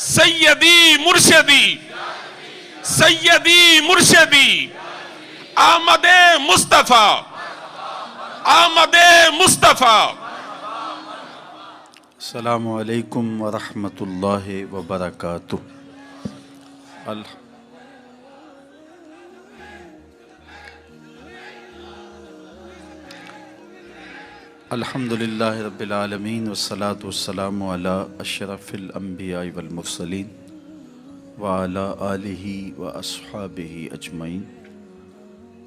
سیدی مرشدی سیدی مرشدی آمد مصطفیٰ آمد مصطفیٰ۔ السلام علیکم ورحمۃ اللہ وبرکاتہ۔ الحمد للہ رب العالمین والصلاة والسلام علی اشرف الانبیاء والمرسلین وعلی آلہ واصحابہ اجمعین۔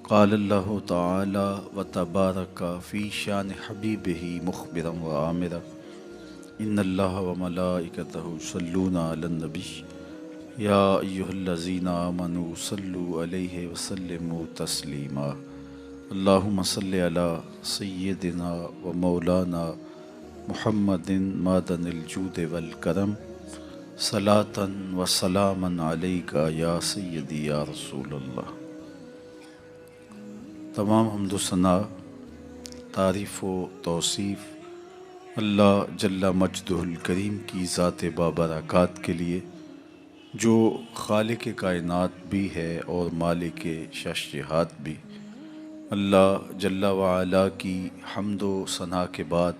قال اللہ تعالی وتبارک فی شان حبیبہ مخبرا وآمرا ان اللہ وملائکتہ یصلون علی النبی یا ایہا الذین آمنوا صلوا علیہ وسلموا تسلیما۔ اللہم صلی علی سیدنا و مولانا محمد معدن الجود والکرم صلاۃ و سلاما علیک یا سیدی یا رسول اللہ۔ تمام حمد و ثنا، تعریف و توصیف اللہ جل مجدہ الکریم کی ذات بابرکات کے لیے، جو خالق کائنات بھی ہے اور مالک شش جہات بھی۔ اللہ جل وعلا کی حمد و ثنا کے بعد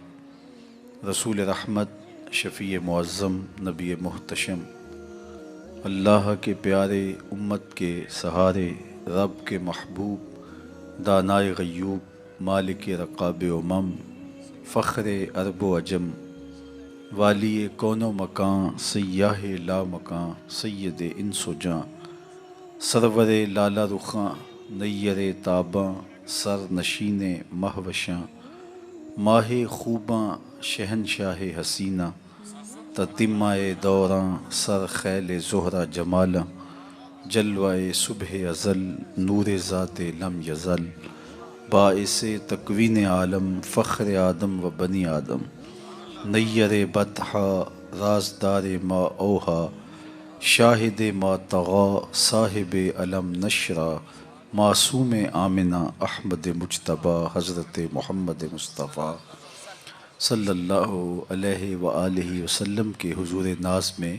رسول رحمت، شفیع معظم، نبی محتشم، اللہ کے پیارے، امت کے سہارے، رب کے محبوب، دانائے غیوب، مالک رقاب امم، فخر عرب و عجم، والی کون و مکان، سیاہ لا مکان، سید انس و جاں، سرور لالا رخاں، نیر تاباں، سر نشین مہوشاں، ماہ خوباں، شہنشاہ حسینہ، تتمہ دوراں، سر خیل زہرہ جمالاں، جلوہ صبح ازل، نور ذات لم یزل، باعث تکوین عالم، فخر آدم و بنی آدم، نیر بطحا، رازدار ما اوہا، شاہد ما طغا، صاحب علم نشرہ، معصوم آمنہ، احمد مجتبیٰ، حضرت محمد مصطفیٰ صلی اللہ علیہ وآلہ وسلم کے حضور ناز میں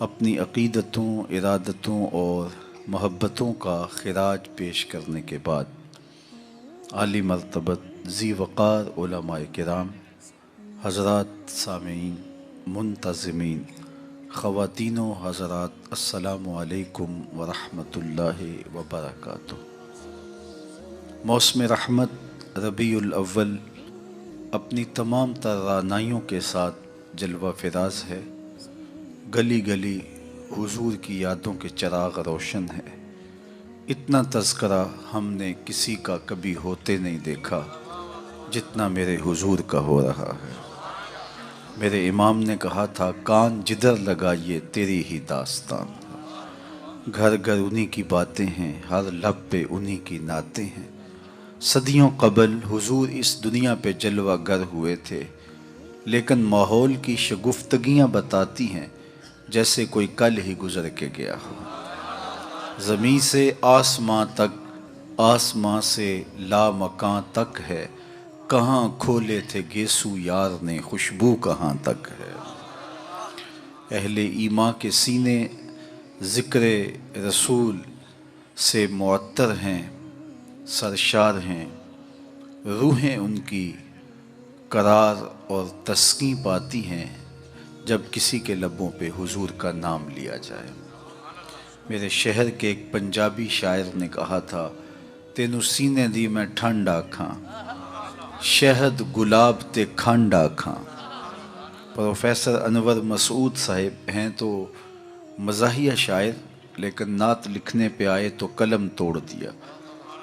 اپنی عقیدتوں، ارادتوں اور محبتوں کا خراج پیش کرنے کے بعد، عالی مرتبت ذی وقار علماء کرام، حضرات سامعین، منتظمین، خواتین و حضرات، السلام علیکم ورحمۃ اللہ وبرکاتہ۔ موسم رحمت ربیع الاول اپنی تمام تر رعنائیوں کے ساتھ جلوہ فراز ہے۔ گلی گلی حضور کی یادوں کے چراغ روشن ہے۔ اتنا تذکرہ ہم نے کسی کا کبھی ہوتے نہیں دیکھا جتنا میرے حضور کا ہو رہا ہے۔ میرے امام نے کہا تھا، کان جدھر لگائیے تیری ہی داستان، گھر گھر انہی کی باتیں ہیں، ہر لب پہ انہی کی نعتیں ہیں۔ صدیوں قبل حضور اس دنیا پہ جلوہ گر ہوئے تھے، لیکن ماحول کی شگفتگیاں بتاتی ہیں جیسے کوئی کل ہی گزر کے گیا ہو۔ زمیں سے آسماں تک، آسماں سے لامکاں تک ہے، کہاں کھولے تھے گیسو یار نے، خوشبو کہاں تک ہے۔ اہل ایمان کے سینے ذکر رسول سے معطر ہیں، سرشار ہیں، روحیں ان کی قرار اور تسکین پاتی ہیں جب کسی کے لبوں پہ حضور کا نام لیا جائے۔ میرے شہر کے ایک پنجابی شاعر نے کہا تھا، تینوں سینے دی میں ٹھنڈ آکھاں، شہد گلاب تے کھنڈ آکھاں۔ پروفیسر انور مسعود صاحب ہیں تو مزاحیہ شاعر، لیکن نعت لکھنے پہ آئے تو قلم توڑ دیا۔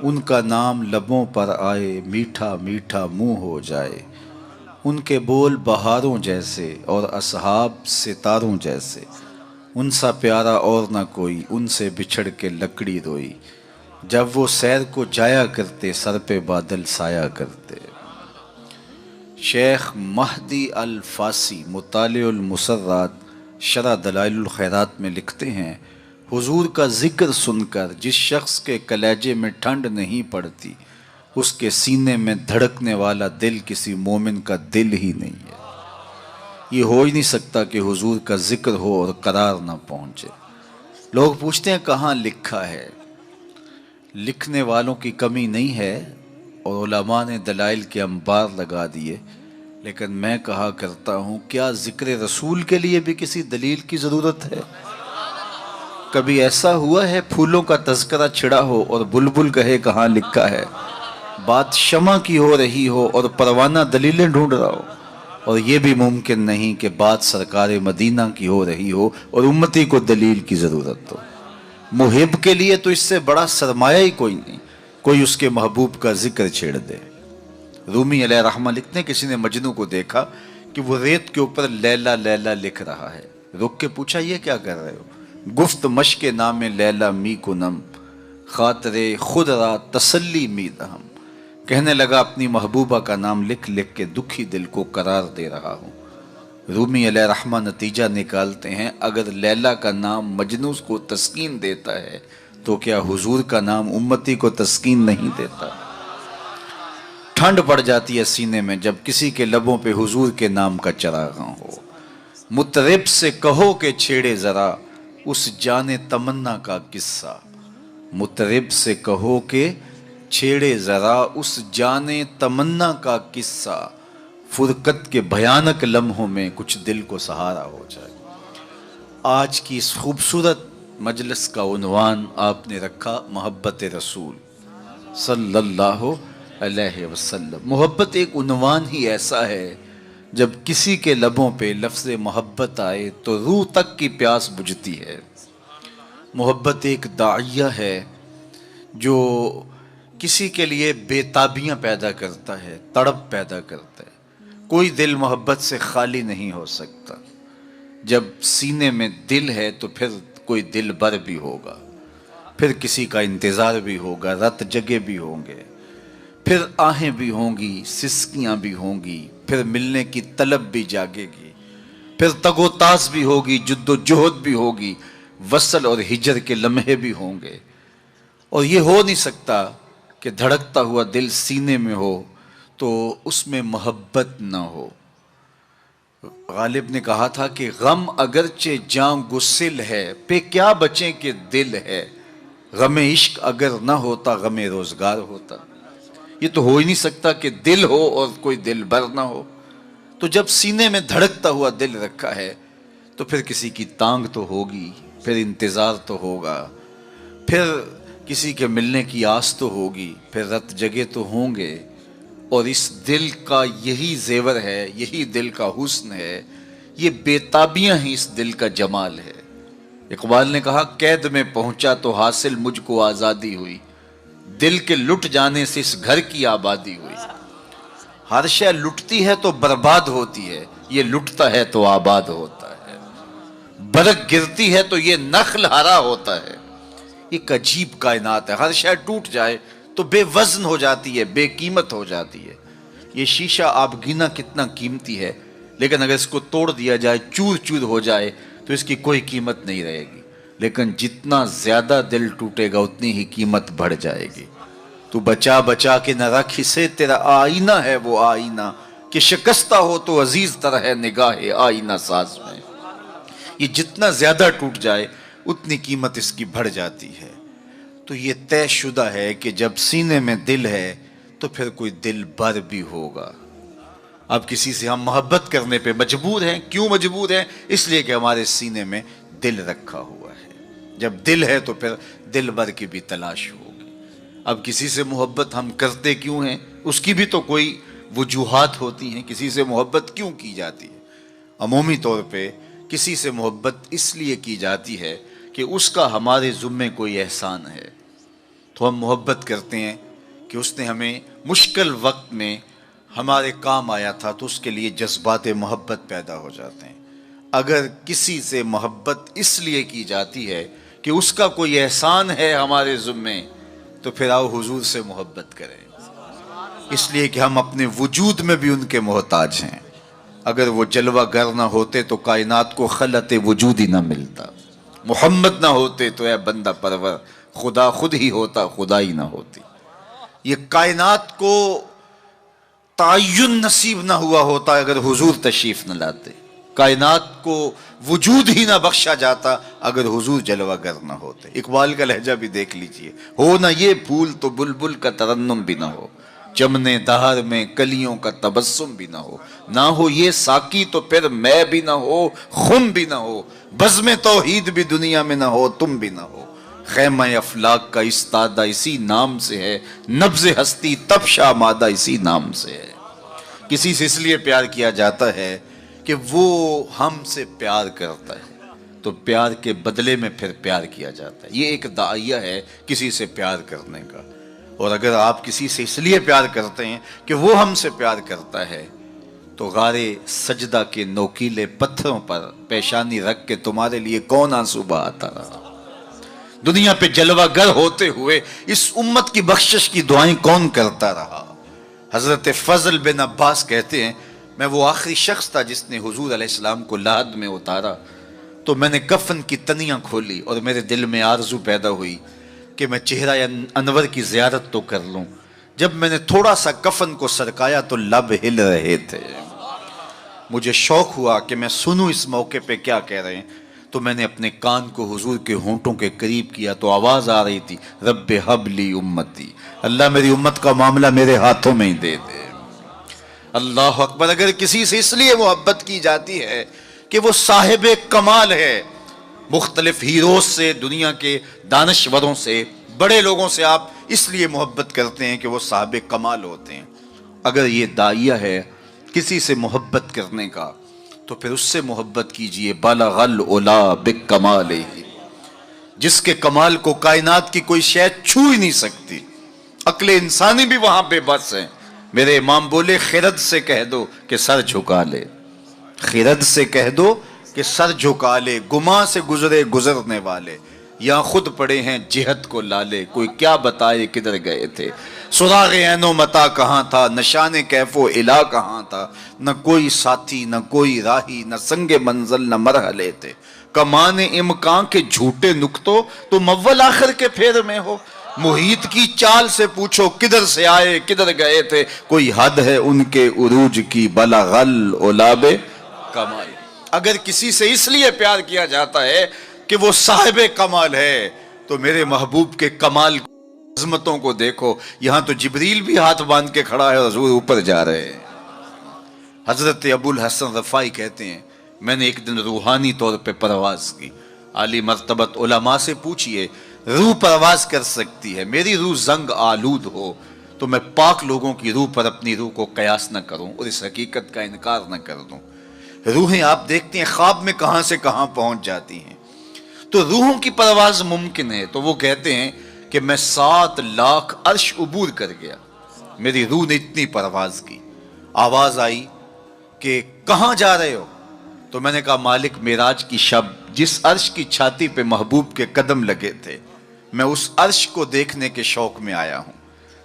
ان کا نام لبوں پر آئے، میٹھا میٹھا منہ ہو جائے۔ ان کے بول بہاروں جیسے اور اصحاب ستاروں جیسے، ان سا پیارا اور نہ کوئی، ان سے بچھڑ کے لکڑی روئی۔ جب وہ سیر کو جایا کرتے، سر پہ بادل سایہ کرتے۔ شیخ مہدی الفاسی مطالع المسرات شرح دلائل الخیرات میں لکھتے ہیں، حضور کا ذکر سن کر جس شخص کے کلیجے میں ٹھنڈ نہیں پڑتی، اس کے سینے میں دھڑکنے والا دل کسی مومن کا دل ہی نہیں ہے۔ یہ ہو ہی نہیں سکتا کہ حضور کا ذکر ہو اور قرار نہ پہنچے۔ لوگ پوچھتے ہیں کہاں لکھا ہے؟ لکھنے والوں کی کمی نہیں ہے اور علماء نے دلائل کے انبار لگا دیے، لیکن میں کہا کرتا ہوں کیا ذکر رسول کے لیے بھی کسی دلیل کی ضرورت ہے؟ کبھی ایسا ہوا ہے پھولوں کا تذکرہ چھڑا ہو اور بلبل کہے کہاں لکھا ہے؟ بات شمع کی ہو رہی ہو اور پروانہ دلیلیں ڈھونڈ رہا ہو، اور یہ بھی ممکن نہیں کہ بات سرکار مدینہ کی ہو رہی ہو اور امتی کو دلیل کی ضرورت ہو۔ محب کے لیے تو اس سے بڑا سرمایہ ہی کوئی نہیں، کوئی اس کے محبوب کا ذکر چھیڑ دے۔ رومی علیہ رحمہ لکھتے ہیں کسی نے مجنو کو دیکھا کہ وہ ریت کے اوپر لیلا لیلا لکھ رہا ہے، رک کے پوچھا یہ کیا کر رہے ہو؟ گفت مشق نام لیلا می کنم، خاطر خود را تسلی می دہم۔ کہنے لگا اپنی محبوبہ کا نام لکھ لکھ کے دکھی دل کو قرار دے رہا ہوں۔ رومی علیہ رحمہ نتیجہ نکالتے ہیں اگر لیلا کا نام مجنون کو تسکین دیتا ہے تو کیا حضور کا نام امتی کو تسکین نہیں دیتا؟ ٹھنڈ پڑ جاتی ہے سینے میں جب کسی کے لبوں پہ حضور کے نام کا چراغاں ہو۔ مطرب سے کہو کہ چھیڑے ذرا اس جان تمنا کا قصہ، مطرب سے کہو کہ چھیڑے ذرا اس جان تمنا کا قصہ، فرقت کے بھیانک لمحوں میں کچھ دل کو سہارا ہو جائے۔ آج کی اس خوبصورت مجلس کا عنوان آپ نے رکھا محبت رسول صلی اللہ علیہ وسلم۔ محبت ایک عنوان ہی ایسا ہے جب کسی کے لبوں پہ لفظ محبت آئے تو روح تک کی پیاس بجھتی ہے۔ محبت ایک داعیہ ہے جو کسی کے لیے بے تابیاں پیدا کرتا ہے، تڑپ پیدا کرتا ہے۔ کوئی دل محبت سے خالی نہیں ہو سکتا۔ جب سینے میں دل ہے تو پھر کوئی دل بر بھی ہوگا، پھر کسی کا انتظار بھی ہوگا، رت جگے بھی ہوں گے، پھر آہیں بھی ہوں گی، سسکیاں بھی ہوں گی، پھر ملنے کی طلب بھی جاگے گی، پھر تگ و تاز بھی ہوگی، جد و جہد بھی ہوگی، وصل اور ہجر کے لمحے بھی ہوں گے۔ اور یہ ہو نہیں سکتا کہ دھڑکتا ہوا دل سینے میں ہو تو اس میں محبت نہ ہو۔ غالب نے کہا تھا کہ غم اگرچہ جاں گسل ہے پہ کیا بچیں کہ دل ہے، غم عشق اگر نہ ہوتا غم روزگار ہوتا۔ یہ تو ہو ہی نہیں سکتا کہ دل ہو اور کوئی دل بر نہ ہو۔ تو جب سینے میں دھڑکتا ہوا دل رکھا ہے تو پھر کسی کی تانگ تو ہوگی، پھر انتظار تو ہوگا، پھر کسی کے ملنے کی آس تو ہوگی، پھر رت جگے تو ہوں گے۔ اور اس دل کا یہی زیور ہے، یہی دل کا حسن ہے، یہ بے تابیاں ہی اس دل کا جمال ہے۔ اقبال نے کہا قید میں پہنچا تو حاصل مجھ کو آزادی ہوئی، دل کے لٹ جانے سے اس گھر کی آبادی ہوئی۔ ہر شے لٹتی ہے تو برباد ہوتی ہے، یہ لٹتا ہے تو آباد ہوتا ہے۔ برگ گرتی ہے تو یہ نخل ہرا ہوتا ہے۔ ایک عجیب کائنات ہے، ہر شے ٹوٹ جائے تو بے وزن ہو جاتی ہے، بے قیمت ہو جاتی ہے۔ یہ شیشہ آپ گنا کتنا قیمتی ہے، لیکن اگر اس کو توڑ دیا جائے، چور چور ہو جائے تو اس کی کوئی قیمت نہیں رہے گی۔ لیکن جتنا زیادہ دل ٹوٹے گا اتنی ہی قیمت بڑھ جائے گی۔ تو بچا بچا کے نہ رکھ اسے، تیرا آئینہ ہے وہ آئینہ کہ شکستہ ہو تو عزیز تر ہے نگاہ آئینہ ساز میں۔ یہ جتنا زیادہ ٹوٹ جائے اتنی قیمت اس کی بڑھ جاتی ہے۔ تو یہ طے شدہ ہے کہ جب سینے میں دل ہے تو پھر کوئی دل بر بھی ہوگا۔ اب کسی سے ہم محبت کرنے پہ مجبور ہیں، کیوں مجبور ہیں؟ اس لیے کہ ہمارے سینے میں دل رکھا ہوا ہے۔ جب دل ہے تو پھر دل بر کی بھی تلاش ہوگی۔ اب کسی سے محبت ہم کرتے کیوں ہیں؟ اس کی بھی تو کوئی وجوہات ہوتی ہیں، کسی سے محبت کیوں کی جاتی ہے؟ عمومی طور پہ کسی سے محبت اس لیے کی جاتی ہے کہ اس کا ہمارے ذمے کوئی احسان ہے، تو ہم محبت کرتے ہیں کہ اس نے ہمیں مشکل وقت میں ہمارے کام آیا تھا، تو اس کے لیے جذبات محبت پیدا ہو جاتے ہیں۔ اگر کسی سے محبت اس لیے کی جاتی ہے کہ اس کا کوئی احسان ہے ہمارے ذمے، تو پھر آؤ حضور سے محبت کریں، اس لیے کہ ہم اپنے وجود میں بھی ان کے محتاج ہیں۔ اگر وہ جلوہ گر نہ ہوتے تو کائنات کو خلعت وجود ہی نہ ملتا، محمد نہ ہوتے تو اے بندہ پرور خدا خود ہی ہوتا، خدا ہی نہ ہوتی۔ یہ کائنات کو تعین نصیب نہ ہوا ہوتا اگر حضور تشریف نہ لاتے۔ کائنات کو وجود ہی نہ بخشا جاتا اگر حضور جلوہ گر نہ ہوتے۔ اقبال کا لہجہ بھی دیکھ لیجئے، ہو نہ یہ پھول تو بلبل کا ترنم بھی نہ ہو، چمنے دہر میں کلیوں کا تبسم بھی نہ ہو، نہ ہو یہ ساقی تو پھر میں بھی نہ ہو، خم بھی نہ ہو، بزم توحید بھی دنیا میں نہ ہو، تم بھی نہ ہو۔ خیمہ افلاک کا استادہ اسی نام سے ہے، نبض ہستی تب شامادہ اسی نام سے ہے۔ کسی سے اس لیے پیار کیا جاتا ہے کہ وہ ہم سے پیار کرتا ہے، تو پیار کے بدلے میں پھر پیار کیا جاتا ہے۔ یہ ایک داعیہ ہے کسی سے پیار کرنے کا۔ اور اگر آپ کسی سے اس لیے پیار کرتے ہیں کہ وہ ہم سے پیار کرتا ہے، تو غار سجدہ کے نوکیلے پتھروں پر پیشانی رکھ کے تمہارے لیے کون آنسو بہاتا رہا؟ دنیا پہ جلوہ گر ہوتے ہوئے اس امت کی بخشش کی دعائیں کون کرتا رہا؟ حضرت فضل بن عباس کہتے ہیں، میں وہ آخری شخص تھا جس نے حضور علیہ السلام کو لحد میں اتارا، تو میں نے کفن کی تنیاں کھولی اور میرے دل میں آرزو پیدا ہوئی کہ میں چہرہ انور کی زیارت تو کر لوں۔ جب میں نے تھوڑا سا کفن کو سرکایا تو لب ہل رہے تھے، مجھے شوق ہوا کہ میں سنوں اس موقع پہ کیا کہہ رہے ہیں، تو میں نے اپنے کان کو حضور کے ہونٹوں کے قریب کیا تو آواز آ رہی تھی، رب ہب لی امتی، اللہ میری امت کا معاملہ میرے ہاتھوں میں ہی دے دے۔ اللہ اکبر۔ اگر کسی سے اس لیے محبت کی جاتی ہے کہ وہ صاحب کمال ہے، مختلف ہیروز سے، دنیا کے دانشوروں سے، بڑے لوگوں سے آپ اس لیے محبت کرتے ہیں کہ وہ صاحب کمال ہوتے ہیں۔ اگر یہ داعیہ ہے کسی سے محبت کرنے کا، تو پھر اس سے محبت کیجئے۔ بالغ العلا بکمالہ، جس کے کمال کو کائنات کی کوئی شے چھو ہی نہیں سکتی، عقل انسانی بھی وہاں بے بس ہے۔ میرے امام بولے، خرد سے کہہ دو کہ سر جھکا لے، خرد سے کہہ دو کہ سر جھکا لے، گماں سے گزرے گزرنے والے، یہاں خود پڑے ہیں جہت کو لالے، کوئی کیا بتائے کدھر گئے تھے، سراغ عین و متا کہاں تھا، نشان کیف و الا کہاں تھا، نہ کوئی ساتھی نہ کوئی راہی، نہ سنگ منزل نہ مرحلے تھے، کمان امکان کے جھوٹے نکتوں تم اول آخر کے پھیر میں ہو، محیط کی چال سے پوچھو کدھر سے آئے کدھر گئے تھے، کوئی حد ہے ان کے عروج کی، بلغ العلا بکمال۔ اگر کسی سے اس لیے پیار کیا جاتا ہے کہ وہ صاحب کمال ہے، تو میرے محبوب کے کمال عظمتوں کو دیکھو، یہاں تو جبریل بھی ہاتھ باندھ کے کھڑا ہے، حضور اوپر جا رہے ہیں۔ حضرت ابو الحسن رفاعی کہتے ہیں، میں نے ایک دن روحانی طور پہ پرواز کی، عالی مرتبت علماء سے پوچھئے، روح پرواز کر سکتی ہے، میری روح زنگ آلود ہو تو میں پاک لوگوں کی روح پر اپنی روح کو قیاس نہ کروں اور اس حقیقت کا انکار نہ کر دوں۔ روحیں آپ دیکھتے ہیں خواب میں کہاں سے کہاں پہنچ جاتی ہیں، تو روحوں کی پرواز ممکن ہے۔ تو وہ کہتے ہیں کہ میں 7 لاکھ عرش عبور کر گیا، میری روح نے اتنی پرواز کی۔ آواز آئی کہ کہاں جا رہے ہو؟ تو میں نے کہا مالک معراج کی شب جس عرش کی چھاتی پہ محبوب کے قدم لگے تھے، میں اس عرش کو دیکھنے کے شوق میں آیا ہوں۔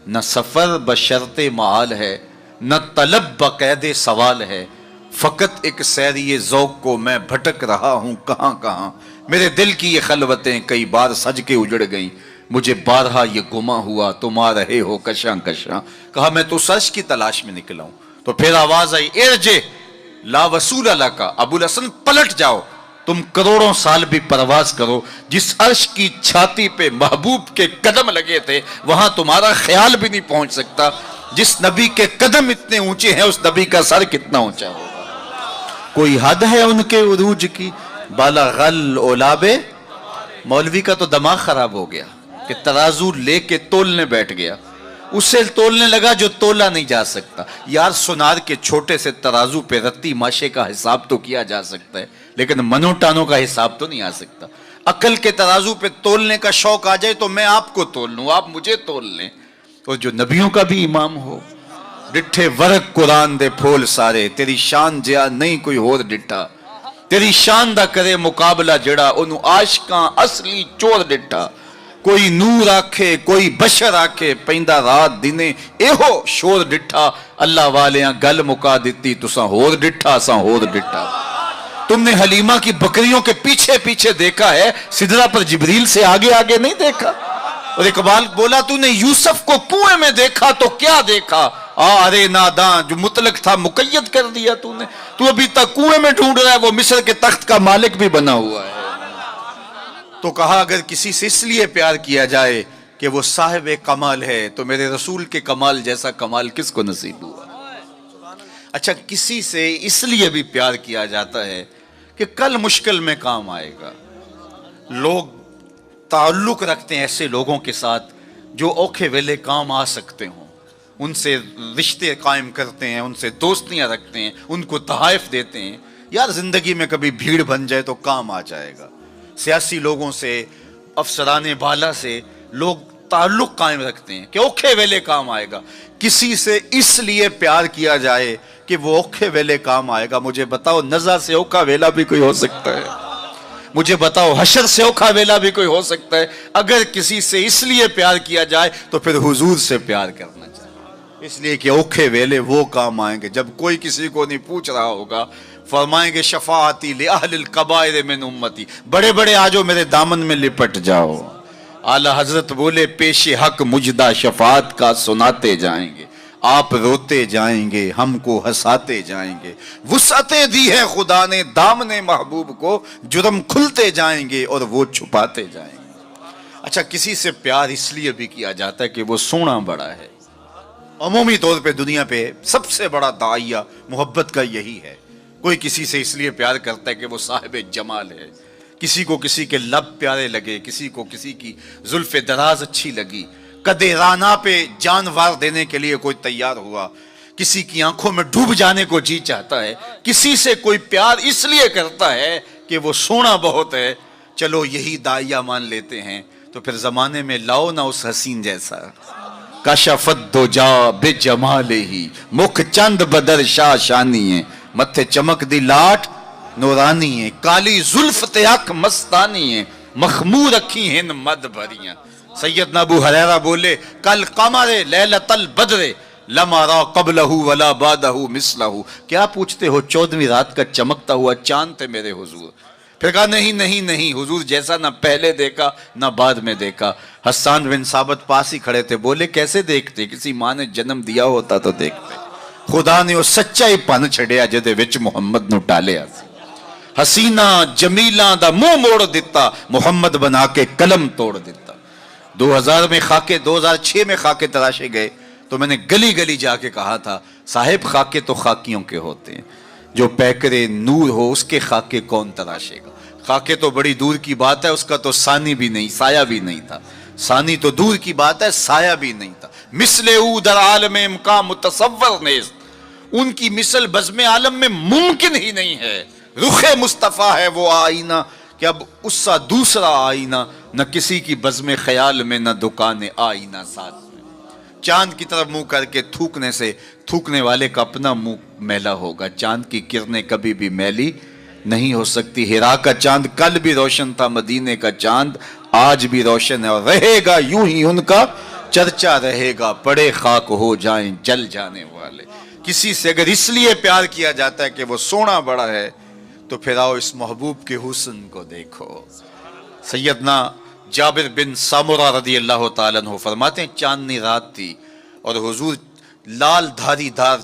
نہ سفر بشرط معال ہے، نہ طلب بقید سوال ہے، فقط ایک سیری ذوق کو میں بھٹک رہا ہوں کہاں کہاں، میرے دل کی یہ خلوتیں کئی بار سج کے اجڑ گئیں، مجھے بارہا یہ گما ہوا تم آ رہے ہو کشاں کشاں۔ کہا میں تو سچ کی تلاش میں نکلا ہوں۔ تو پھر آواز آئی، ارجع لا وصول لک، ابو الحسن پلٹ جاؤ، تم کروڑوں سال بھی پرواز کرو، جس عرش کی چھاتی پہ محبوب کے قدم لگے تھے وہاں تمہارا خیال بھی نہیں پہنچ سکتا۔ جس نبی کے قدم اتنے اونچے ہیں اس نبی کا سر کتنا اونچا ہوگا۔ کوئی حد ہے ان کے عروج کی، بالغ العلا مولوی کا تو دماغ خراب ہو گیا کہ ترازو لے کے تولنے بیٹھ گیا، اسے تولنے لگا جو تولا نہیں جا سکتا۔ یار سونار کے چھوٹے سے ترازو پہ رتی ماشے کا حساب تو کیا جا سکتا ہے، لیکن منو ٹانوں کا حساب تو نہیں آ سکتا۔ عقل کے ترازو پہ تولنے کا شوق آ جائے تو میں آپ کو تول لوں، آپ مجھے تول لیں۔ اور جو نبیوں کا بھی امام ہو، ڈٹھے ورق قرآن دے پھول سارے، تیری شان جیا نہیں کوئی ہور ڈٹھا، تیری شان دا کرے مقابلہ جڑا انہوں عاشقاں اصلی چور ڈٹھا۔ کوئی نور آکھے کوئی بشر آکھے، پیندہ رات دینے ایہو شور ڈٹھا، اللہ والیاں گل مکا دیتی تساں ہور ڈٹھا ساں ہور ڈٹھا۔ تم نے حلیمہ کی بکریوں کے پیچھے پیچھے دیکھا ہے، سدرہ پر جبریل سے آگے آگے نہیں دیکھا۔ اور اقبال بولا تو نے یوسف کو کنویں میں دیکھا تو کیا دیکھا، ارے ناداں، جو مطلق تھا مقید کر دیا تو نے، تو ابھی تک کنویں میں ڈھونڈ رہا ہے، وہ مصر کے تخت کا مالک بھی بنا ہوا ہے۔ تو کہا اگر کسی سے اس لیے پیار کیا جائے کہ وہ صاحب کمال ہے تو میرے رسول کے کمال جیسا کمال کس کو نصیب ہوا؟ اچھا، کسی سے اس لیے بھی پیار کیا جاتا ہے کہ کل مشکل میں کام آئے گا۔ لوگ تعلق رکھتے ہیں ایسے لوگوں کے ساتھ جو اوکھے ویلے کام آ سکتے ہوں، ان سے رشتے قائم کرتے ہیں، ان سے دوستیاں رکھتے ہیں، ان کو تحائف دیتے ہیں۔ یار زندگی میں کبھی بھیڑ بن جائے تو کام آ جائے گا۔ سیاسی لوگوں سے، افسران بالا سے لوگ تعلق قائم رکھتے ہیں کہ اوکھے ویلے کام آئے گا۔ کسی سے اس لیے پیار کیا جائے کہ وہ اوکھے ویلے کام آئے گا۔ مجھے بتاؤ نزع سے اوکھا ویلا بھی کوئی ہو سکتا ہے؟ مجھے بتاؤ حشر سے اوکھا ویلا بھی کوئی ہو سکتا ہے؟ اگر کسی سے اس لیے پیار کیا جائے تو پھر حضور سے پیار کرنا چاہیے، اس لیے کہ اوکھے ویلے وہ کام آئیں گے جب کوئی کسی کو نہیں پوچھ رہا ہوگا۔ فرمائیں گے شفاعتی لأہل الکبائر من امتی، بڑے بڑے آجو میرے دامن میں لپٹ جاؤ۔ اعلی حضرت بولے پیش حق مجدہ شفاعت کا سناتے جائیں گے، آپ روتے جائیں گے، ہم کو ہنساتے جائیں گے۔ وسعتیں دی ہے خدا نے دامن محبوب کو، جرم کھلتے جائیں گے اور وہ چھپاتے جائیں گے۔ اچھا، کسی سے پیار اس لیے بھی کیا جاتا ہے کہ وہ سونا بڑا ہے۔ عمومی طور پہ دنیا پہ سب سے بڑا داعیہ محبت کا یہی ہے۔ کوئی کسی سے اس لیے پیار کرتا ہے کہ وہ صاحب جمال ہے، کسی کو کسی کے لب پیارے لگے، کسی کو کسی کی زلف دراز اچھی لگی، قدِ رانا پہ جانوار دینے کے لیے کوئی تیار ہوا، کسی کی آنکھوں میں ڈوب جانے کو جی چاہتا ہے، کسی سے کوئی پیار اس لیے کرتا ہے کہ وہ سونا بہت ہے۔ چلو یہی داعیہ مان لیتے ہیں تو پھر زمانے میں لاؤ نہ اس حسین جیسا۔ کشفت دجا بجمالہ، مکھ چند بدر شاہ شانی ہے، متھے چمک دی لاٹ نورانی ہے، کالی زلف تیاک مستانی ہے، مخمور رکھی ہیں مد بھریاں۔ سیدنا ابو ہریرہ بولے کل قمر لیلۃ البدر لما را قبلہ ولا بعدہ مثلہ، کیا پوچھتے ہو 14ویں رات کا چمکتا ہوا چاند تھے میرے حضور۔ پھر کہا نہیں نہیں نہیں، حضور جیسا نہ پہلے دیکھا نہ بعد میں دیکھا۔ حسان بن ثابت پاس ہی کھڑے تھے، بولے کیسے دیکھتے؟ کسی ماں نے جنم دیا ہوتا تو دیکھتے۔ خدا نے وہ سچا ہی پن چھڑیا جدے وچ محمد نو ٹالیا سی۔ حسینہ جمیلاں دا منہ موڑ دیتا، محمد بنا کے قلم توڑ دیتا۔ 2006 میں خاکے تراشے گئے تو میں نے گلی گلی جا کے کہا تھا صاحب خاکے تو خاکیوں کے ہوتے ہیں، جو پیکرے نور ہو اس کے خاکے کون تراشے گا؟ خاکے تو بڑی دور کی بات ہے، اس کا تو ثانی بھی نہیں، سایہ بھی نہیں تھا۔ ثانی تو دور کی بات ہے، سایہ بھی نہیں تھا۔ مثل او در عالم امکان متصور نیست، ان کی مثل بزم عالم میں ممکن ہی نہیں ہے۔ رخ مصطفیٰ ہے وہ آئینہ کہ اب اس سا دوسرا آئینہ، نہ کسی کی بزم خیال میں نہ دکان آئینہ ساتھ میں۔ چاند کی طرف منہ کر کے تھوکنے سے تھوکنے والے کا اپنا منہ میلا ہوگا۔ چاند کی کرنیں کبھی بھی میلی نہیں ہو سکتی۔ ہرا کا چاند کل بھی روشن تھا، مدینے کا چاند آج بھی روشن ہے، اور رہے گا یوں ہی ان کا چرچا رہے گا، پڑے خاک ہو جائیں جل جانے والے۔ کسی سے اگر اس لیے پیار کیا جاتا ہے کہ وہ سونا بڑا ہے تو پھر آؤ اس محبوب کے حسن کو دیکھو۔ سیدنا جابر بن سامورہ رضی اللہ تعالیٰ عنہ فرماتے ہیں چاندنی رات تھی اور حضور لال دھاری دھار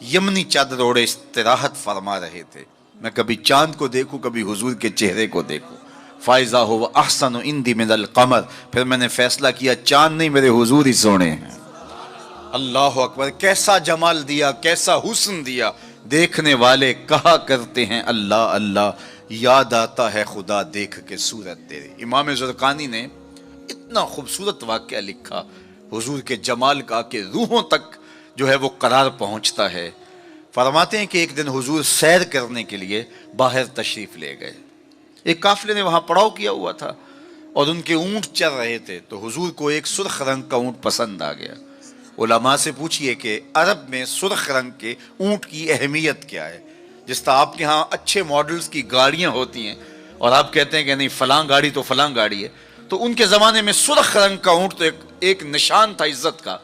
یمنی چادر اوڑے استراحت فرما رہے تھے۔ میں کبھی چاند کو دیکھوں، کبھی حضور کے چہرے کو دیکھوں۔ فائزہ ہو احسن عندی من القمر، پھر میں نے فیصلہ کیا چاند نہیں میرے حضور ہی سونے ہیں۔ اللہ اکبر، کیسا جمال دیا، کیسا حسن دیا۔ دیکھنے والے کہا کرتے ہیں اللہ اللہ، یاد آتا ہے خدا دیکھ کے صورت تیری۔ امام زرقانی نے اتنا خوبصورت واقعہ لکھا حضور کے جمال کا کہ روحوں تک جو ہے وہ قرار پہنچتا ہے۔ فرماتے ہیں کہ ایک دن حضور سیر کرنے کے لیے باہر تشریف لے گئے۔ ایک قافلے نے وہاں پڑاؤ کیا ہوا تھا اور ان کے اونٹ چل رہے تھے، تو حضور کو ایک سرخ رنگ کا اونٹ پسند آ گیا۔ علماء سے پوچھئے کہ عرب میں سرخ رنگ کے اونٹ کی اہمیت کیا ہے؟ جس طرح آپ کے ہاں اچھے ماڈلز کی گاڑیاں ہوتی ہیں اور آپ کہتے ہیں کہ نہیں فلاں گاڑی تو فلاں گاڑی ہے، تو ان کے زمانے میں سرخ رنگ کا اونٹ تو ایک نشان تھا عزت کا۔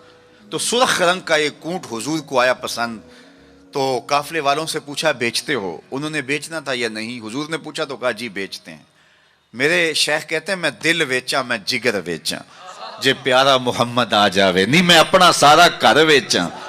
تو سرخ رنگ کا ایک اونٹ حضور کو آیا پسند، تو قافلے والوں سے پوچھا بیچتے ہو؟ انہوں نے بیچنا تھا یا نہیں؟ حضور نے پوچھا تو کہا جی بیچتے ہیں۔ میرے شیخ کہتے ہیں میں دل ویچاں میں جگر ویچاں، جے پیارا محمد آ جاوے، نہیں میں اپنا سارا گھر ویچاں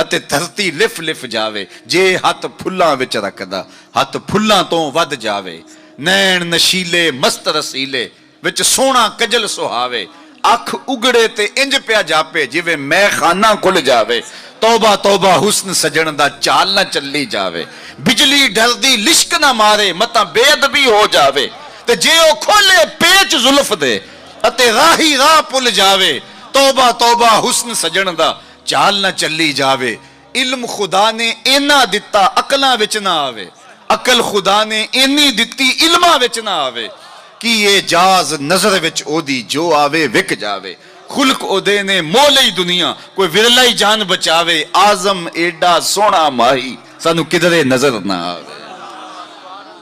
ਅਤੇ ਧਰਤੀ ਲਿਫ ਲਿਫ ਜਾਵੇ। ਜੇ ਹੱਥ ਫੁੱਲਾਂ ਵਿੱਚ ਰੱਖਦਾ ਹੱਥ ਫੁੱਲਾਂ ਤੋਂ ਵੱਧ ਜਾਵੇ। ਨੈਣ ਨਸ਼ੀਲੇ ਮਸਤ ਰਸੀਲੇ ਵਿੱਚ ਸੋਹਣਾ ਕਜਲ ਸੁਹਾਵੇ। ਅੱਖ ਉਗੜੇ ਤੇ ਇੰਜ ਪਿਆ ਜਾਪੇ ਜਿਵੇਂ ਮੈਂ ਖਾਨਾ ਖੁੱਲ ਜਾਵੇ। ਤੌਬਾ ਤੌਬਾ ਹੁਸਨ ਸਜਣ ਦਾ ਚਾਲ ਨਾ ਚੱਲੀ ਜਾਵੇ। ਬਿਜਲੀ ਡਰਦੀ ਲਿਸ਼ਕ ਨਾ ਮਾਰੇ ਮਤਾਂ ਬੇਅਦਬੀ ਹੋ ਜਾਵੇ। ਤੇ ਜੇ ਉਹ ਖੋਲੇ ਪੇਚ ਜ਼ੁਲਫ ਦੇ ਅਤੇ ਰਾਹੀ ਰਾਹ ਭੁੱਲ ਜਾਵੇ। ਤੌਬਾ ਤੌਬਾ ਹੁਸਨ ਸਜਣ ਦਾ ਚਾਲ ਨਾ ਚੱਲੀ ਜਾਵੇ। ਇਲਮ ਖੁਦਾ ਨੇ ਇੰਨਾ ਦਿੱਤਾ ਅਕਲਾਂ ਵਿੱਚ ਨਾ ਆਵੇ। ਅਕਲ ਖੁਦਾ ਨੇ ਇੰਨੀ ਦਿੱਤੀ ਇਲਮਾਂ ਵਿੱਚ ਨਾ ਆਵੇ ਕਿ ਇਹ ਜਾਜ਼ ਨਜ਼ਰ ਵਿੱਚ ਉਹਦੀ ਜੋ ਆਵੇ ਵਿਕ ਜਾਵੇ। ਖੁਲਕ ਉਹਦੇ ਨੇ ਮੋਹ ਲਈ ਦੁਨੀਆ ਕੋਈ ਵਿਰਲਾ ਹੀ ਜਾਨ ਬਚਾਵੇ। ਆਜ਼ਮ ਏਡਾ ਸੋਹਣਾ ਮਾਹੀ ਸਾਨੂੰ ਕਿਧਰੇ ਨਜ਼ਰ ਨਾ ਆਵੇ।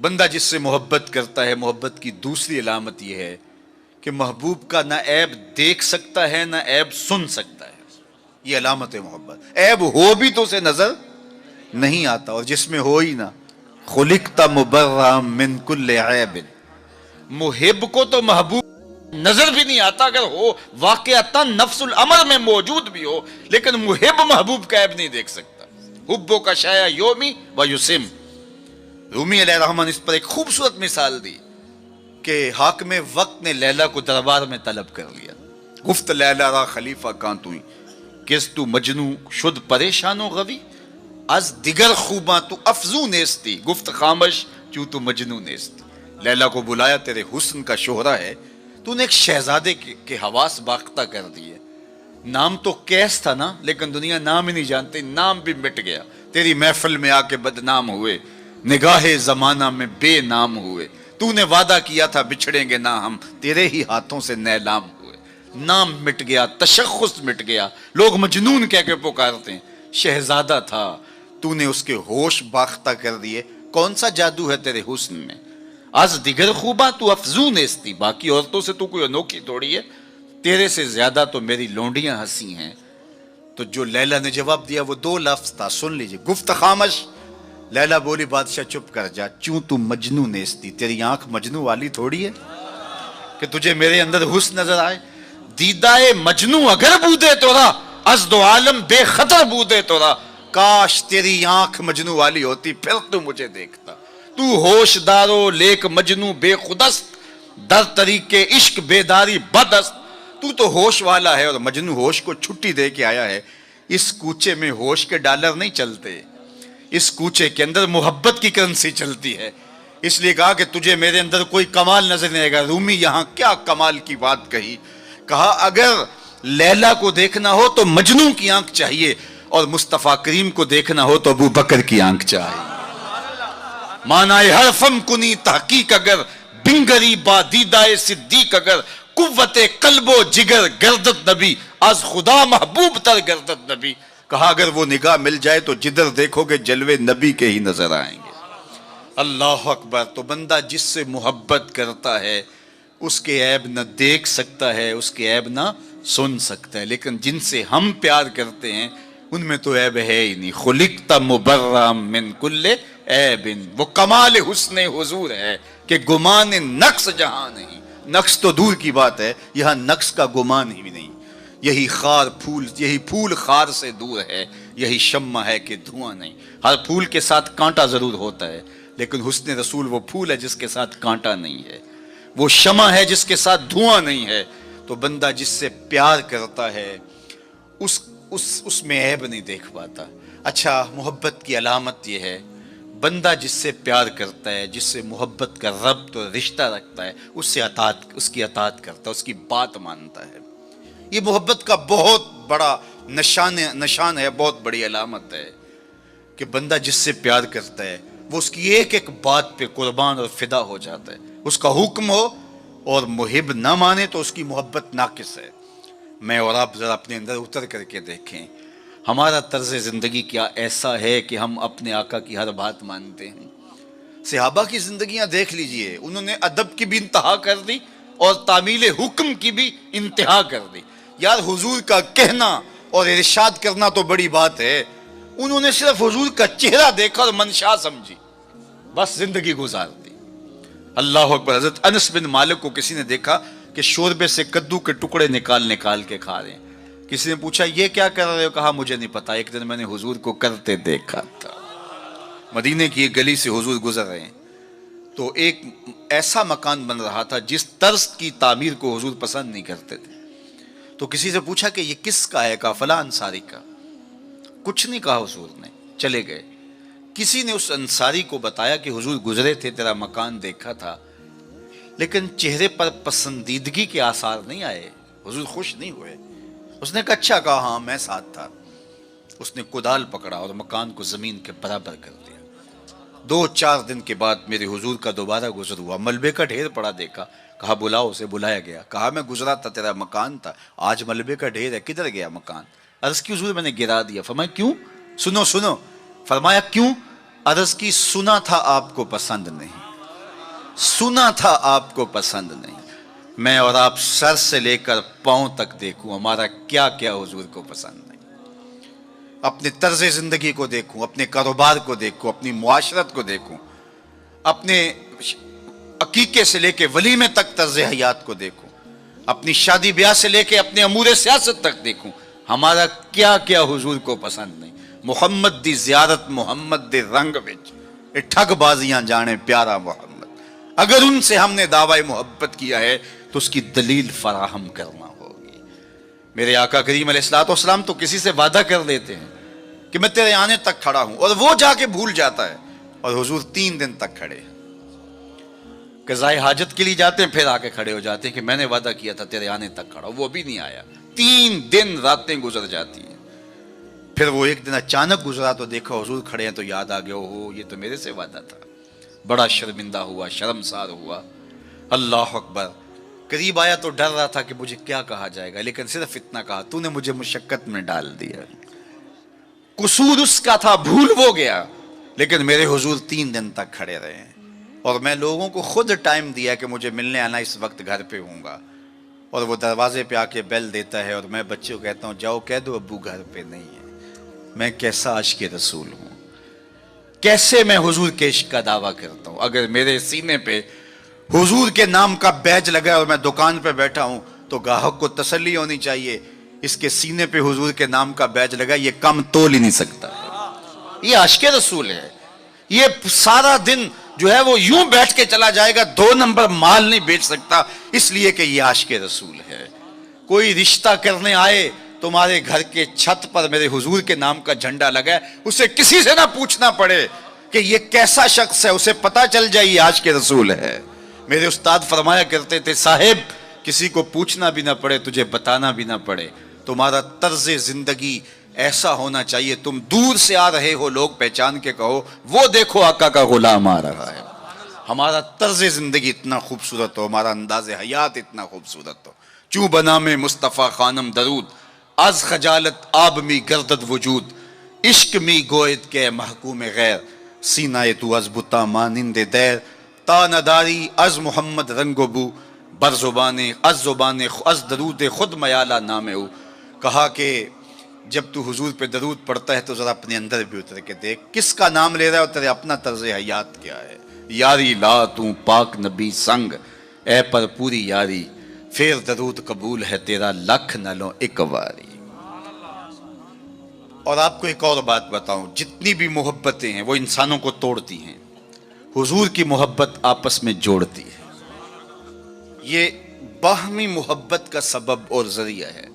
بندہ جس سے محبت کرتا ہے، محبت کی دوسری علامت یہ ہے کہ محبوب کا نہ عیب دیکھ سکتا ہے نہ عیب سن سکتا ہے. یہ علامت ہے محبت. عیب ہو بھی تو اسے نظر نہیں آتا، اور جس میں ہو ہی نہ، خلقت مبرأ من کل عیب. محب کو تو محبوب نظر بھی نہیں آتا، اگر ہو واقعتا نفس الامر میں موجود بھی ہو، لیکن محب محبوب کا عیب نہیں دیکھ سکتا. حبو کا شایا یومی و یسم. رومی علیہ الرحمن اس پر ایک خوبصورت مثال دی کہ حاکم وقت نے لیلا کو دربار میں طلب کر لیا. گفت لیلا را خلیفہ کان توئی، کس تو مجنو شد پریشان و غوی، از دیگر خوباں تو افزو نیستی، گفت خامش چوں تو مجنو نیستی. لیلا کو بلایا، تیرے حسن کا شہرہ ہے، تو نے ایک شہزادے کے حواس باختہ کر دیے. نام تو کیس تھا نا، لیکن دنیا نام ہی نہیں جانتی، نام بھی مٹ گیا. تیری محفل میں آ کے بدنام ہوئے، نگاہ زمانہ میں بے نام ہوئے. تو نے وعدہ کیا تھا بچھڑیں گے نہ ہم، تیرے ہی ہاتھوں سے نیلام ہوئے. نام مٹ گیا، تشخص مٹ گیا، لوگ مجنون کہہ کے پکارتے ہیں. شہزادہ تھا، تو نے اس کے ہوش باختہ کر دیے. کون سا جادو ہے تیرے حسن میں؟ از دیگر خوباں تو افزون نیستی، باقی عورتوں سے تو کوئی انوکھی تھوڑی ہے، تیرے سے زیادہ تو میری لونڈیاں ہنسی ہیں. تو جو لیلا نے جواب دیا وہ دو لفظ تھا، سن لیجئے. گفت خامش. لیلا بولی بادشاہ چپ کر جا، چوں تو مجنو نیستی، تیری آنکھ مجنو والی تھوڑی ہے کہ تجھے میرے اندر حسن نظر آئے. دیدائے مجنو اگر بودے تورا، از دو عالم بے خطر بودے تورا. کاش تیری آنکھ مجنو والی ہوتی، پھر تو مجھے دیکھتا. تو ہوش دارو لیک مجنو بے خودست، در طریق عشق بیداری بدست. تو ہوش والا ہے اور مجنو ہوش کو چھٹی دے کے آیا ہے. اس کوچے میں ہوش کے ڈالر نہیں چلتے، اس کوچے کے اندر محبت کی کرنسی چلتی ہے. اس لیے کہا کہ تجھے میرے اندر کوئی کمال نظر نہیں آئے گا. رومی یہاں کیا کمال کی بات کہی. کہا اگر لیلا کو دیکھنا ہو تو مجنو کی آنکھ چاہیے، اور مصطفیٰ کریم کو دیکھنا ہو تو ابو بکر کی آنکھ چاہیے. مانائے حرفم کنی تحقیق اگر، بنگری با دیدائے صدیق اگر، قوت قلب و جگر گردت نبی، از خدا محبوب تر گردت نبی. کہا اگر وہ نگاہ مل جائے تو جدھر دیکھو گے جلوے نبی کے ہی نظر آئیں گے. اللہ اکبر. تو بندہ جس سے محبت کرتا ہے اس کے عیب نہ دیکھ سکتا ہے، اس کے عیب نہ سن سکتا ہے. لیکن جن سے ہم پیار کرتے ہیں ان میں تو عیب ہے ہی نہیں. خلقت مبرأ من کل عیب. وہ کمال حسن حضور ہے کہ گمان نقص جہاں نہیں. نقص تو دور کی بات ہے، یہاں نقص کا گمان ہی نہیں. یہی پھول خار سے دور ہے، یہی شمع ہے کہ دھواں نہیں. ہر پھول کے ساتھ کانٹا ضرور ہوتا ہے، لیکن حسن رسول وہ پھول ہے جس کے ساتھ کانٹا نہیں ہے، وہ شمع ہے جس کے ساتھ دھواں نہیں ہے. تو بندہ جس سے پیار کرتا ہے اس میں عیب نہیں دیکھ پاتا. اچھا، محبت کی علامت یہ ہے، بندہ جس سے پیار کرتا ہے، جس سے محبت کا ربط اور رشتہ رکھتا ہے، اس کی اطاعت کرتا ہے، اس کی بات مانتا ہے. یہ محبت کا بہت بڑا نشان ہے، بہت بڑی علامت ہے کہ بندہ جس سے پیار کرتا ہے وہ اس کی ایک ایک بات پہ قربان اور فدا ہو جاتا ہے. اس کا حکم ہو اور محب نہ مانے تو اس کی محبت ناقص ہے. میں اور آپ ذرا اپنے اندر اتر کر کے دیکھیں، ہمارا طرز زندگی کیا ایسا ہے کہ ہم اپنے آقا کی ہر بات مانتے ہیں. صحابہ کی زندگیاں دیکھ لیجئے، انہوں نے ادب کی بھی انتہا کر دی اور تعمیل حکم کی بھی انتہا کر دی. یار حضور کا کہنا اور ارشاد کرنا تو بڑی بات ہے، انہوں نے صرف حضور کا چہرہ دیکھا اور منشا سمجھی، بس زندگی گزار دی. اللہ اکبر. حضرت انس بن مالک کو کسی نے دیکھا کہ شوربے سے کدو کے ٹکڑے نکال کے کھا رہے ہیں. کسی نے پوچھا یہ کیا کر رہے ہو؟ کہا مجھے نہیں پتا، ایک دن میں نے حضور کو کرتے دیکھا تھا. مدینے کی ایک گلی سے حضور گزر رہے ہیں تو ایک ایسا مکان بن رہا تھا جس طرز کی تعمیر کو حضور پسند نہیں کرتے تھے. تو کسی سے پوچھا کہ یہ کس کا ہے؟ کہا فلاں انصاری کا. کچھ نہیں کہا حضور نے، چلے گئے. کسی نے اس انصاری کو بتایا کہ حضور گزرے تھے، تیرا مکان دیکھا تھا، لیکن چہرے پر پسندیدگی کے آثار نہیں آئے، حضور خوش نہیں ہوئے. اس نے کہا اچھا. کہا ہاں میں ساتھ تھا. اس نے کدال پکڑا اور مکان کو زمین کے برابر کر دیا. 2-4 دن کے بعد میرے حضور کا دوبارہ گزر ہوا، ملبے کا ڈھیر پڑا دیکھا. کہا بلاؤ. اسے بلایا گیا. کہا میں گزرا تھا، تیرا مکان تھا، آج ملبے کا ڈھیر ہے، کدھر گیا مکان؟ عرض کی حضور میں نے گرا دیا. فرمایا کیوں؟ سنو. فرمایا کیوں؟ عرض کی سنا تھا آپ کو پسند نہیں. سنا تھا آپ کو پسند نہیں. میں اور آپ سر سے لے کر پاؤں تک دیکھوں ہمارا کیا کیا حضور کو پسند نہیں. اپنے طرز زندگی کو دیکھوں, اپنے کاروبار کو دیکھوں, اپنی معاشرت کو دیکھوں, اپنے عقیقے سے لے کے ولیمے تک طرز حیات کو دیکھوں, اپنی شادی بیاہ سے لے کے اپنے امور سیاست تک دیکھوں, ہمارا کیا کیا حضور کو پسند نہیں. محمد دی زیارت محمد دے رنگ وچ اے ٹھگ بازیاں جانے پیارا محمد. اگر ان سے ہم نے دعوی محبت کیا ہے تو اس کی دلیل فراہم کرنا ہوگی. میرے آقا کریم علیہ الصلوۃ والسلام تو کسی سے وعدہ کر لیتے ہیں کہ میں تیرے آنے تک کھڑا ہوں, اور وہ جا کے بھول جاتا ہے, اور حضور 3 دن تک کھڑے. قضائے حاجت کے لیے جاتے ہیں, پھر آ کے کھڑے ہو جاتے ہیں کہ میں نے وعدہ کیا تھا تیرے آنے تک کھڑا ہوں, وہ بھی نہیں آیا. 3 دن راتیں گزر جاتی ہیں. پھر وہ ایک دن اچانک گزرا تو دیکھا حضور کھڑے ہیں, تو یاد آ گیا ہو یہ تو میرے سے وعدہ تھا. بڑا شرمندہ ہوا, شرمسار ہوا. اللہ اکبر. قریب آیا تو ڈر رہا تھا کہ مجھے کیا کہا جائے گا, لیکن صرف اتنا کہا, تو نے مجھے مشقت میں ڈال دیا. قصور اس کا تھا, بھول وہ گیا, لیکن میرے حضور 3 دن تک کھڑے رہے ہیں. اور میں لوگوں کو خود ٹائم دیا کہ مجھے ملنے آنا, اس وقت گھر پہ ہوں گا. اور وہ دروازے پہ آ کے بیل دیتا ہے, اور میں بچے کو کہتا ہوں جاؤ کہہ دو ابو گھر پہ نہیں ہے. میں کیسا عاشق رسول ہوں, کیسے میں حضور کے عشق کا دعویٰ کرتا ہوں. اگر میرے سینے پہ حضور کے نام کا بیج لگا ہے اور میں دکان پہ بیٹھا ہوں تو گاہک کو تسلی ہونی چاہیے, اس کے سینے پہ حضور کے نام کا بیج لگا, یہ کم تول ہی نہیں سکتا. یہ عاشق رسول ہے. یہ سارا دن جو ہے وہ یوں بیٹھ کے چلا جائے گا, 2 نمبر مال نہیں بیچ سکتا, اس لیے کہ یہ عاشق رسول ہے. کوئی رشتہ کرنے آئے تمہارے گھر کے چھت پر میرے حضور کے نام کا جھنڈا لگا ہے, اسے کسی سے نہ پوچھنا پڑے کہ یہ کیسا شخص ہے, اسے پتا چل جائے یہ عاشق رسول ہے. میرے استاد فرمایا کرتے تھے صاحب کسی کو پوچھنا بھی نہ پڑے, تجھے بتانا بھی نہ پڑے, تمہارا طرز زندگی ایسا ہونا چاہیے تم دور سے آ رہے ہو لوگ پہچان کے کہو وہ دیکھو آقا کا غلام آ رہا ہے. ہمارا طرز زندگی اتنا خوبصورت ہو, ہمارا انداز حیات اتنا خوبصورت ہو. چوں بنا میں مصطفیٰ خانم درود, از خجالت آب می گردد وجود, عشق می گوید کے محکوم غیر, سینہ تو از بتا مانند دیر, تا نداری از محمد رنگ و بو, بر زبان از درود خود میالہ نام او. کہا کہ جب تو حضور پہ درود پڑھتا ہے تو ذرا اپنے اندر بھی اتر کے دیکھ کس کا نام لے رہا ہے اور تیرے اپنا طرز حیات کیا ہے. یاری لا تو پاک نبی سنگ, اے پر پوری یاری, پھر درود قبول ہے تیرا لکھ نہ لو ایک واری. اور آپ کو ایک اور بات بتاؤں, جتنی بھی محبتیں ہیں وہ انسانوں کو توڑتی ہیں, حضور کی محبت آپس میں جوڑتی ہے. یہ باہمی محبت کا سبب اور ذریعہ ہے.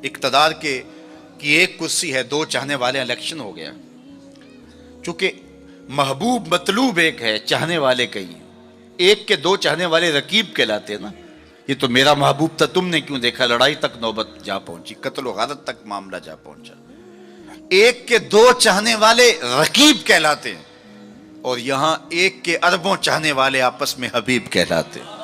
اقتدار کی ایک کرسی ہے, 2 چاہنے والے, الیکشن ہو گیا, چونکہ محبوب مطلوب ایک ہے, چاہنے والے کئی, ایک کے 2 چاہنے والے رقیب کہلاتے ہیں نا. یہ تو میرا محبوب تھا, تم نے کیوں دیکھا, لڑائی تک نوبت جا پہنچی, قتل و غارت تک معاملہ جا پہنچا. ایک کے 2 چاہنے والے رقیب کہلاتے ہیں, اور یہاں ایک کے اربوں چاہنے والے آپس میں حبیب کہلاتے ہیں.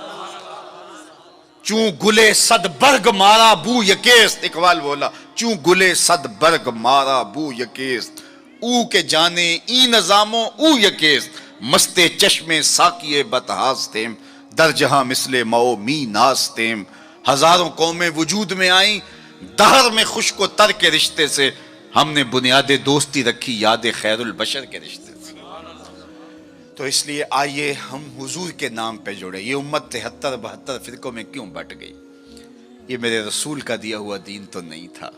چوں گلے صد برگ مارا بو یکیست, اقبال بولا چوں گلے صد برگ مارا بو یکیست, او کے جانے ای نظاموں او یکیست, مستے چشمے ساکیے بتہاستیم, در جہاں مثل مو می ناستیم. ہزاروں قومیں وجود میں آئیں, دہر میں خشک و تر کے رشتے سے, ہم نے بنیاد دوستی رکھی یاد خیر البشر کے رشتے سے. تو اس لیے آئیے ہم حضور کے نام پہ جڑے. یہ امت 73-72 فرقوں میں کیوں بٹ گئی؟ یہ میرے رسول کا دیا ہوا دین تو نہیں تھا.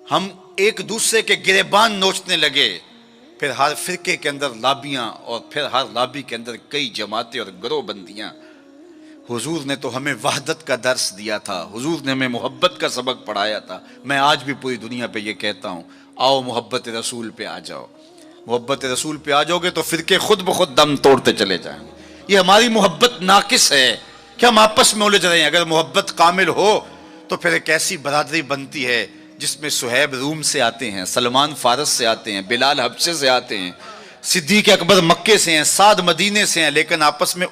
ہم ایک دوسرے کے گریبان نوچنے لگے, پھر ہر فرقے کے اندر لابیاں, اور پھر ہر لابی کے اندر کئی جماعتیں اور گروہ بندیاں. حضور نے تو ہمیں وحدت کا درس دیا تھا, حضور نے ہمیں محبت کا سبق پڑھایا تھا. میں آج بھی پوری دنیا پہ یہ کہتا ہوں, آؤ محبت رسول پہ آ جاؤ. محبت رسول پہ آ جاؤ گے تو فرقے خود بخود دم توڑتے چلے جائیں گے. یہ ہماری محبت ناقص ہے کہ ہم آپس میں الجھ رہے ہیں. اگر محبت کامل ہو تو پھر ایک ایسی برادری بنتی ہے جس میں صہیب روم سے آتے ہیں, سلمان فارس سے آتے ہیں, بلال حبشے سے آتے ہیں, صدیق اکبر مکے سے ہیں, سعد مدینے سے ہیں, لیکن آپس میں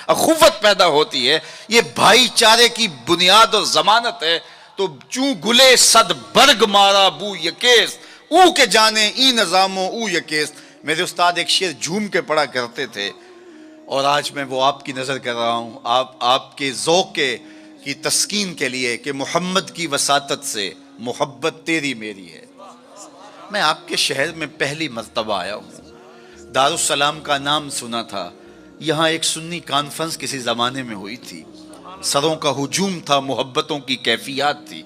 اخوت پیدا ہوتی ہے. یہ بھائی چارے کی بنیاد اور ضمانت ہے. تو چوں گلے صد برگ مارا بو یکیست, او کے جانے ای نظاموں او یکیست. میرے استاد ایک شعر جھوم کے پڑھا کرتے تھے, اور آج میں وہ آپ کی نظر کر رہا ہوں، آپ کے ذوق کی تسکین کے لیے کہ محمد کی وساطت سے محبت تیری میری ہے۔ میں آپ کے شہر میں پہلی مرتبہ آیا ہوں، دارالسلام کا نام سنا تھا، یہاں ایک سنی کانفرنس کسی زمانے میں ہوئی تھی، سروں کا ہجوم تھا، محبتوں کی کیفیات تھی،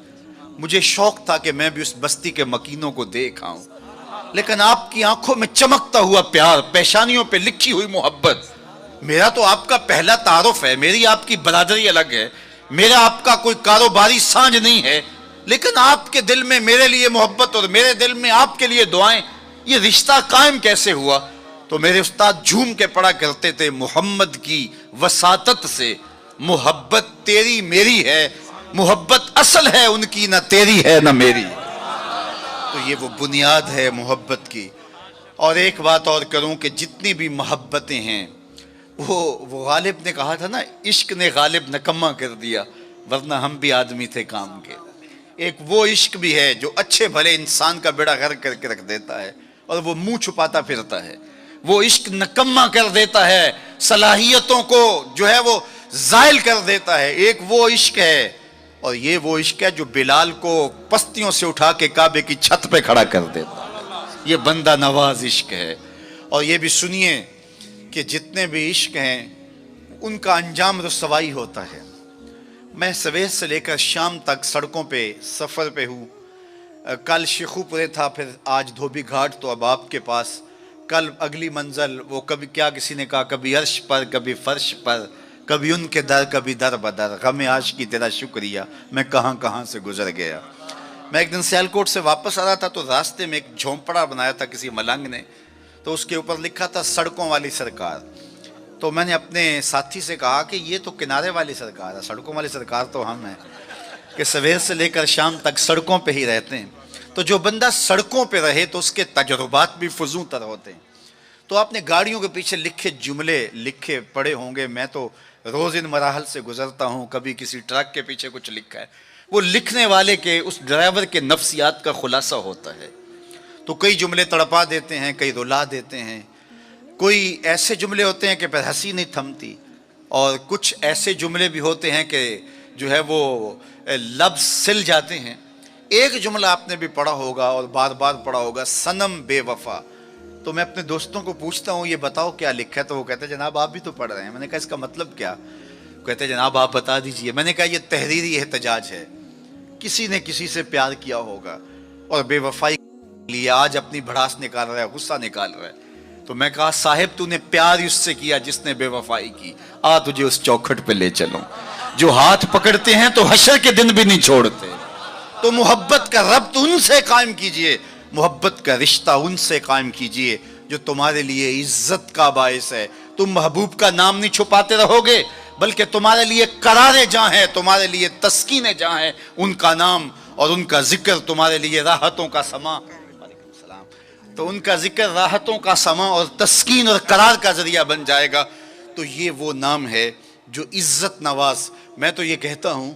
مجھے شوق تھا کہ میں بھی اس بستی کے مکینوں کو دیکھ آؤں، لیکن آپ کی آنکھوں میں چمکتا ہوا پیار، پیشانیوں پہ لکھی ہوئی محبت، میرا تو آپ کا پہلا تعارف ہے، میری آپ کی برادری الگ ہے، میرا آپ کا کوئی کاروباری سانج نہیں ہے، لیکن آپ کے دل میں میرے لیے محبت اور میرے دل میں آپ کے لیے دعائیں، یہ رشتہ قائم کیسے ہوا؟ تو میرے استاد جھوم کے پڑھا کرتے تھے، محمد کی وساطت سے محبت تیری میری ہے، محبت اصل ہے ان کی، نہ تیری ہے نہ میری۔ تو یہ وہ بنیاد ہے محبت کی۔ اور ایک بات اور کروں کہ جتنی بھی محبتیں ہیں، وہ غالب نے کہا تھا نا، عشق نے غالب نکما کر دیا، ورنہ ہم بھی آدمی تھے کام کے۔ ایک وہ عشق بھی ہے جو اچھے بھلے انسان کا بیڑا غرق کر کے رکھ دیتا ہے اور وہ منہ چھپاتا پھرتا ہے، وہ عشق نکما کر دیتا ہے، صلاحیتوں کو جو ہے وہ زائل کر دیتا ہے۔ ایک وہ عشق ہے، اور یہ وہ عشق ہے جو بلال کو پستیوں سے اٹھا کے کعبے کی چھت پہ کھڑا کر دیتا ہے، یہ بندہ نواز عشق ہے۔ اور یہ بھی سنیے کہ جتنے بھی عشق ہیں ان کا انجام رسوائی ہوتا ہے۔ میں سویر سے لے کر شام تک سڑکوں پہ سفر پہ ہوں، کل شیخو پورے تھا، پھر آج دھوبی گھاٹ، تو اب آپ کے پاس کل اگلی منزل، وہ کبھی کیا کسی نے کہا، کبھی عرش پر کبھی فرش پر، کبھی ان کے در کبھی در بدر، غم عاشقی تیرا شکریہ میں کہاں کہاں سے گزر گیا۔ میں ایک دن سیالکوٹ سے واپس آ رہا تھا تو راستے میں ایک جھونپڑا بنایا تھا کسی ملنگ نے، تو اس کے اوپر لکھا تھا سڑکوں والی سرکار۔ تو میں نے اپنے ساتھی سے کہا کہ یہ تو کنارے والی سرکار ہے، سڑکوں والی سرکار تو ہم ہیں کہ سویر سے لے کر شام تک سڑکوں پہ ہی رہتے ہیں۔ تو جو بندہ سڑکوں پہ رہے تو اس کے تجربات بھی فزوں تر ہوتے ہیں۔ تو آپ نے گاڑیوں کے پیچھے لکھے جملے لکھے پڑھے ہوں گے، میں تو روز ان مراحل سے گزرتا ہوں، کبھی کسی ٹرک کے پیچھے کچھ لکھا ہے، وہ لکھنے والے کے، اس ڈرائیور کے نفسیات کا خلاصہ ہوتا ہے۔ تو کئی جملے تڑپا دیتے ہیں، کئی رلا دیتے ہیں، کوئی ایسے جملے ہوتے ہیں کہ پھر ہنسی نہیں تھمتی، اور کچھ ایسے جملے بھی ہوتے ہیں کہ جو ہے وہ لفظ سل جاتے ہیں۔ ایک جملہ آپ نے بھی پڑھا ہوگا اور بار بار پڑھا ہوگا، صنم بے وفا۔ تو میں اپنے دوستوں کو پوچھتا ہوں یہ بتاؤ کیا لکھا ہے، تو وہ کہتے ہیں جناب آپ بھی تو پڑھ رہے ہیں۔ میں نے کہا اس کا مطلب کیا؟ کہتے ہیں جناب آپ بتا دیجئے۔ میں نے کہا یہ تحریری احتجاج ہے، کسی نے کسی سے پیار کیا ہوگا اور بے وفائی کے لیے آج اپنی بھڑاس نکال رہا ہے، غصہ نکال رہا ہے۔ تو میں کہا صاحب تو نے پیار اس سے کیا جس نے بے وفائی کی، آ تجھے اس چوکھٹ پہ لے چلوں۔ جو ہاتھ پکڑتے ہیں تو حشر کے دن بھی نہیں چھوڑتے۔ تو محبت کا ربط ان سے قائم کیجئے، محبت کا رشتہ ان سے قائم کیجئے جو تمہارے لیے عزت کا باعث ہے۔ تم محبوب کا نام نہیں چھپاتے رہو گے، بلکہ تمہارے لیے قرار جہاں ہے، تمہارے لیے تسکین جہاں ہے، ان کا نام اور ان کا ذکر تمہارے لیے راحتوں کا سما، تو ان کا ذکر راحتوں کا سما اور تسکین اور قرار کا ذریعہ بن جائے گا۔ تو یہ وہ نام ہے جو عزت نواز۔ میں تو یہ کہتا ہوں